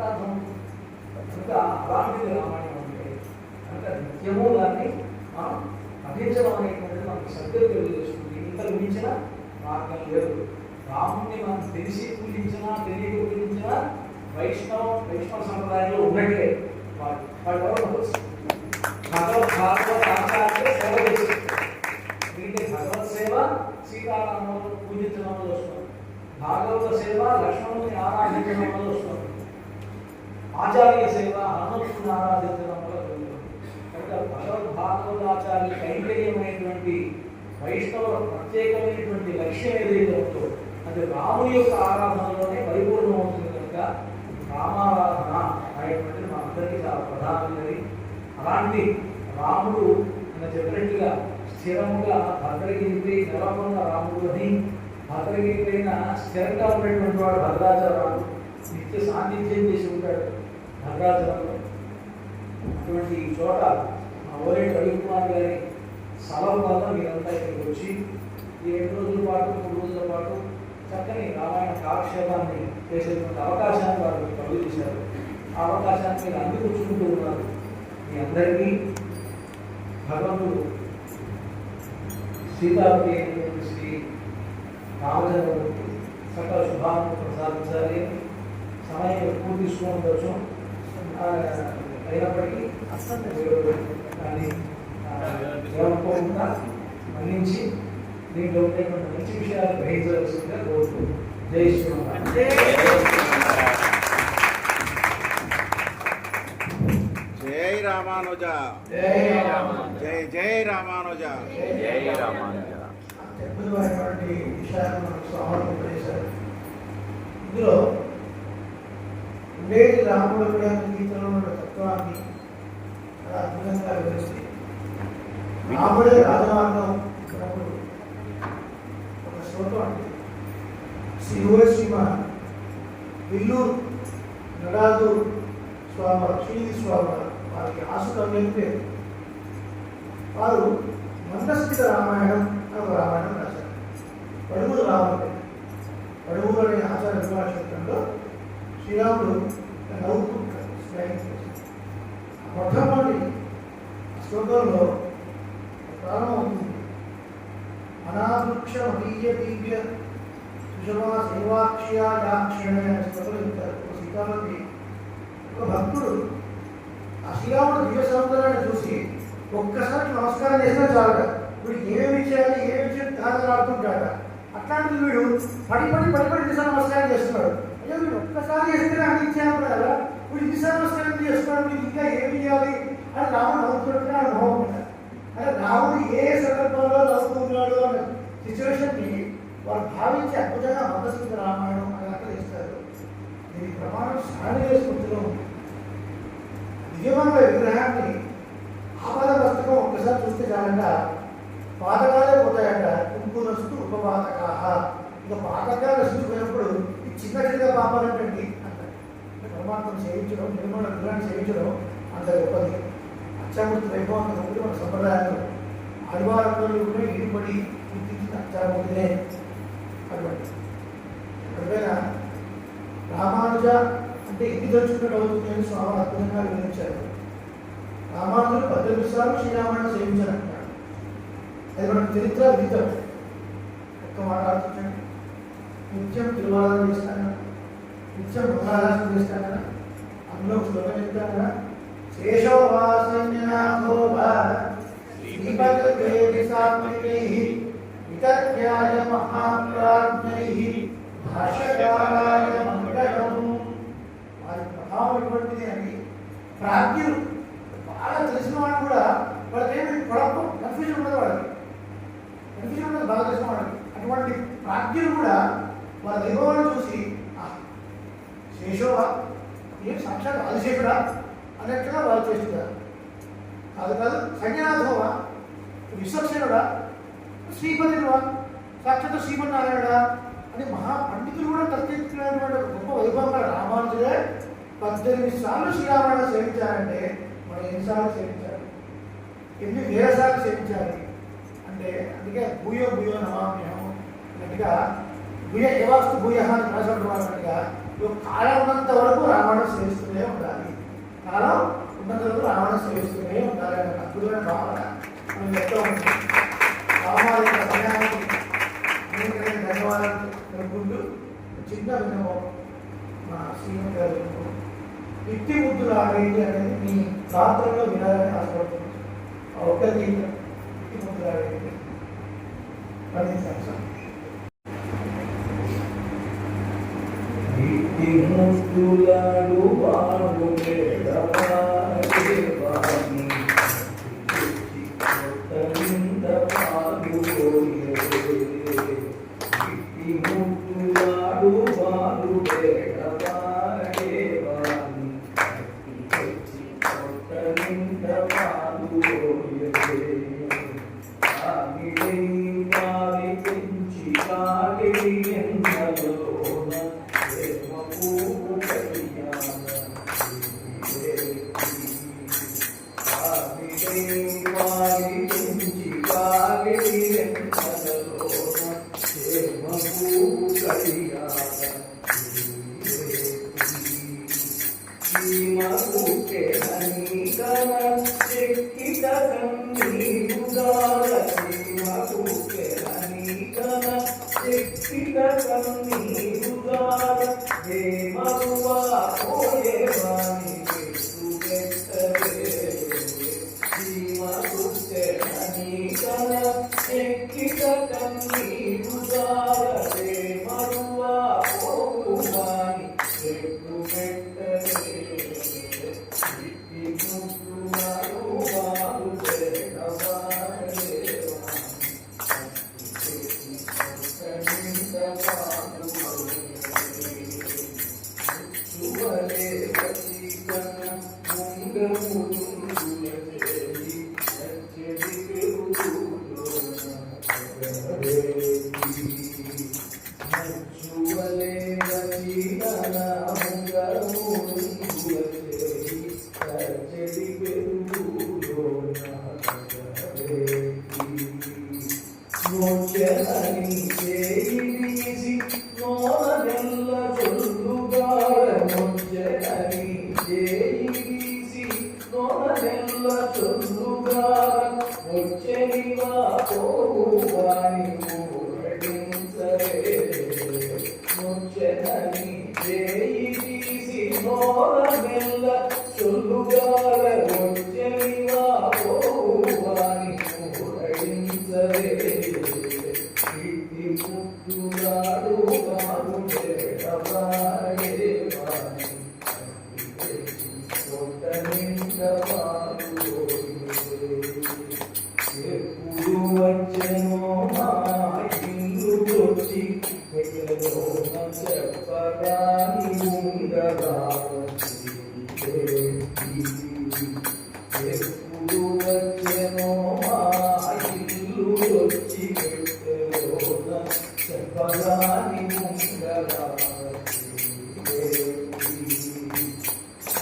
అర్థం ఇంకా అలాంటిది రామాయణం అంటే అంటే నిత్యము దాన్ని మనం పఠించడం అనేటువంటిది మనకు సత్యం తెలియజేస్తుంది. ఇంతకు మించిన మార్గం లేదు. రాముడిని మనం తెలిసి పూజించినా తెలియక పూజించినా వైష్ణవ సంప్రదాయంలో ఉన్నట్లే. భగవత్ ఆచార్య సేవ చేస్తుంది. దీంట్లో భగవత్ సేవ సీతారాములను పూజించడంలో వస్తుంది. భాగవత సేవ లక్ష్మణుని ఆరాధించడంలో వస్తుంది. ఆచార్య సేవ హనుమంతుని ఆరాధించడం వల్ల జరుగుతుంది. కనుక భాగవతాచార్య కైంకర్యమైనటువంటి వైష్ణవ ప్రత్యేకమైనటువంటి లక్ష్యం ఏదైతే ఉందో అది రాముడి యొక్క ఆరాధనలోనే పరిపూర్ణమవుతుంది. కనుక రామారాధన అనేటువంటిది మా అందరికీ చాలా ప్రధానమైనది. అలాంటి రాముడు అని చెప్పినట్టుగా స్థిరముగా భద్రగిరిపై నెలకొన్న రాముడు అని, భద్రగిరి పైన స్థిరంగా ఉన్నటువంటి వాడు భద్రాచలం నిత్య సాన్నిధ్యం చేసి ఉంటాడు భద్రాచలంలో. అటువంటి చోట మా ఓరేడు రవికుమార్ గారి సభ వల్ల మీరంతా ఇక్కడికి వచ్చి ఈ 2 రోజుల పాటు 3 రోజుల పాటు చక్కని రామాయణ కాలక్షేపాన్ని చేసేటువంటి అవకాశాన్ని వారు కలుగు చేశారు. ఆ అవకాశాన్ని మీరు అన్ని కూర్చుంటూ ఉన్నారు. మీ అందరికీ భగవంతుడు సీతాపతి అయినటువంటి శ్రీ రామచంద్రమూర్తి సకల శుభాలను ప్రసాదించాలి. సమయం ఎక్కువ తీసుకోవచ్చు అయినప్పటికీ దాన్ని ఏమనుకోకుండా మన్నించి దీంట్లో ఉండేటువంటి మంచి విషయాలు గ్రహించవలసిందిగా కోరుకుంటున్నాను. జై శ్రీరామ్. జై రామానుజ, జై జై రామానుజ, జై రామానుజ. అద్భుతమైనటువంటి విషయాలు మనకు స్వామి ఉపదేశారు. ఇందులో ఉండేది రాముడు గీతలో ఉన్న తత్వాన్ని చాలా అద్భుతంగా వివరిస్తుంది. రాముడే రాజమార్గం ఇచ్చినప్పుడు ఒక శ్లోకం అంటే శ్రీమ విల్లూరు నడాదు స్వామి శ్రీది స్వామి వారికి ఆసుకవ్యం పేరు. వారు మందస్థిత రామాయణం అని ఒక రామాయణం రాశారు. పడుగులు రాముడు పడుగులు అనే ఆచార విభాషంలో శ్రీరాముడు నవ్వుకుంటాడు. మొట్టమొదటి శ్లోకంలో ప్రారంభమవుతుంది. అనాదృక్ష మహీయదీవ్య సుషమా శైవాక్ష్యాక్షణ శ్లోకం చెప్తారు. సీతాపతి ఒక భక్తుడు శ్రీరాముడు దివ్య సౌందర్యాన్ని చూసి ఒక్కసారి నమస్కారం చేసినా చాలట. వీడు ఏమి చేయాలి ఏమి చేయాలి కాదలాడుతుంటాడ. అట్లాంటిది వీడు పడి దిశ నమస్కారం చేస్తున్నాడు. అయ్యో వీడు ఒక్కసారి చేస్తే అన్ని ఇచ్చాను కదా, వీడు దిశ నమస్కారం చేస్తున్నాడు, వీడు ఇంకా ఏమి చేయాలి అని రాముడు నవ్వుతున్నట్టుగా అనుభవం ఉంటాడు. అంటే రాముడు ఏ సందర్భంలో నవ్వుతున్నాడు అన్న సిచ్యువేషన్ని వారు భావించి అద్భుతంగా మతస్థితి రామాయణం అని అక్కడ ఇస్తారు. దీని ప్రమాణం సారణ స్మృతిలో ఉంది. నిజమైన విగ్రహాన్ని ఆపద పుస్తకం ఒక్కసారి చూస్తే చాలంట పాతకాలే పోతాయంట. కుంకునస్తు ఉపపాతకాహ. ఇక పాతకాలు నశించిపోయినప్పుడు ఈ చిన్న పాపాలంటండి అంటారు. పరమాత్మను సేవించడం, నిర్మల విగ్రహాన్ని సేవించడం అంత గొప్పది. అచ్చామూర్తి వైభవం అంత గొప్పది. మన సంప్రదాయాలు ఆదివారంలో కూడా ఇరుపడి గుర్తించిన అచ్చామూర్తినే అటువంటి. ఎప్పుడైనా రామానుజ అంటే ఎన్ని దర్శకులు అవుతుంది అని స్వామి అద్భుతంగా వివరించారు. రామానుజులు 18 సార్లు శ్రీరామాయణం సేవించారంటారు. అది మన చరిత్ర విదితం. ఒక్క మాట ఆలోచించండి. నిత్యం తిరువారాధన చేస్తాను, నిత్యం మంగళారాధన చేస్తాను కదా, అందులో శ్లోకం చెప్తాను కదా, వితర్క్యాయ మహాప్రాజ్ఞైః భాష్యకారాయ మంగళం. వారి ప్రభావం ఎటువంటిది అని ప్రాజ్ఞులు బాగా తెలిసిన వాడు కూడా వాళ్ళకి ఏమి కుழப்பం కన్ఫ్యూజన్ ఉండదు. వాళ్ళకి కన్ఫ్యూజన్ ఉండదు బాగా తెలిసిన వాళ్ళకి. అటువంటి ప్రాజ్ఞులు కూడా వాళ్ళ వైభవాన్ని చూసి శేషోవా ఏం సాక్షాత్ ఆదిశేషుడా అన్నట్టుగా వాళ్ళు చేస్తున్నారు. కాదు సంజనాథోవా విశ్వక్సేనుడా, శ్రీపతివా సాక్షాత్ శ్రీమన్నారాయణుడా అని మహాపండితులు కూడా తర్కించుకునేటువంటి గొప్ప వైభవంగా రామానుజులే 18 సార్లు శ్రీరామాయణం సేవించారంటే మనం ఎన్నిసార్లు సేవించాలి, ఎన్ని వేల సార్లు సేవించాలి అంటే అందుకే భూయో నమామ్యం అన్నట్టుగా భూయ ఏవాస్తు భూయ అని రాసినట్టుగా కాలం ఉన్నంత వరకు రామాయణం సేవిస్తూనే ఉండాలి. కాలం ఉన్నంత వరకు రామాయణం సేవిస్తూనే ఉండాలి అనే అద్భుతమైన భావన మనం చెప్తూ ఉంటుంది. రామాయణ సమయానికి ధన్యవాదాలు తెలుపుకుంటూ చిన్న విన్నపం మా శ్రీమతి గారు ఇట్టి ముద్దులు ఆడేది అనేది మీ రాత్రుల్లో వినాలని ఆశపడుతుంది. ఒక్కరికి ఇట్టి ముద్దులు ఆడేది పండించాలి. ఇట్టి ముద్దులాడు వాడు No ఎప్పుడు వచ్చెనో మా ఇల్లు వచ్చి పెట్టెలోన చెప్పగాని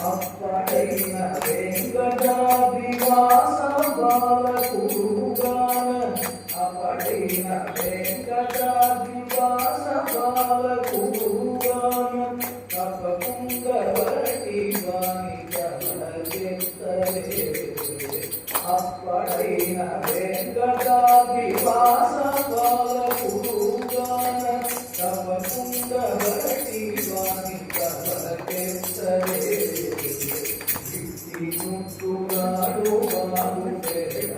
అప్పటైన వెంకటాద్రివాస బాలకుడుగాన అప్పటైన వెంకటాద్రివాస బాలకుడుగాన తపకుంగవటి వాణి జలచెత్తరే అప్పటైన వెంకటాద్రివాస బాలకుడుగాన తపకుంగవటి వాణి జలచెత్తరే గుంటుగాడు వాడు పేడ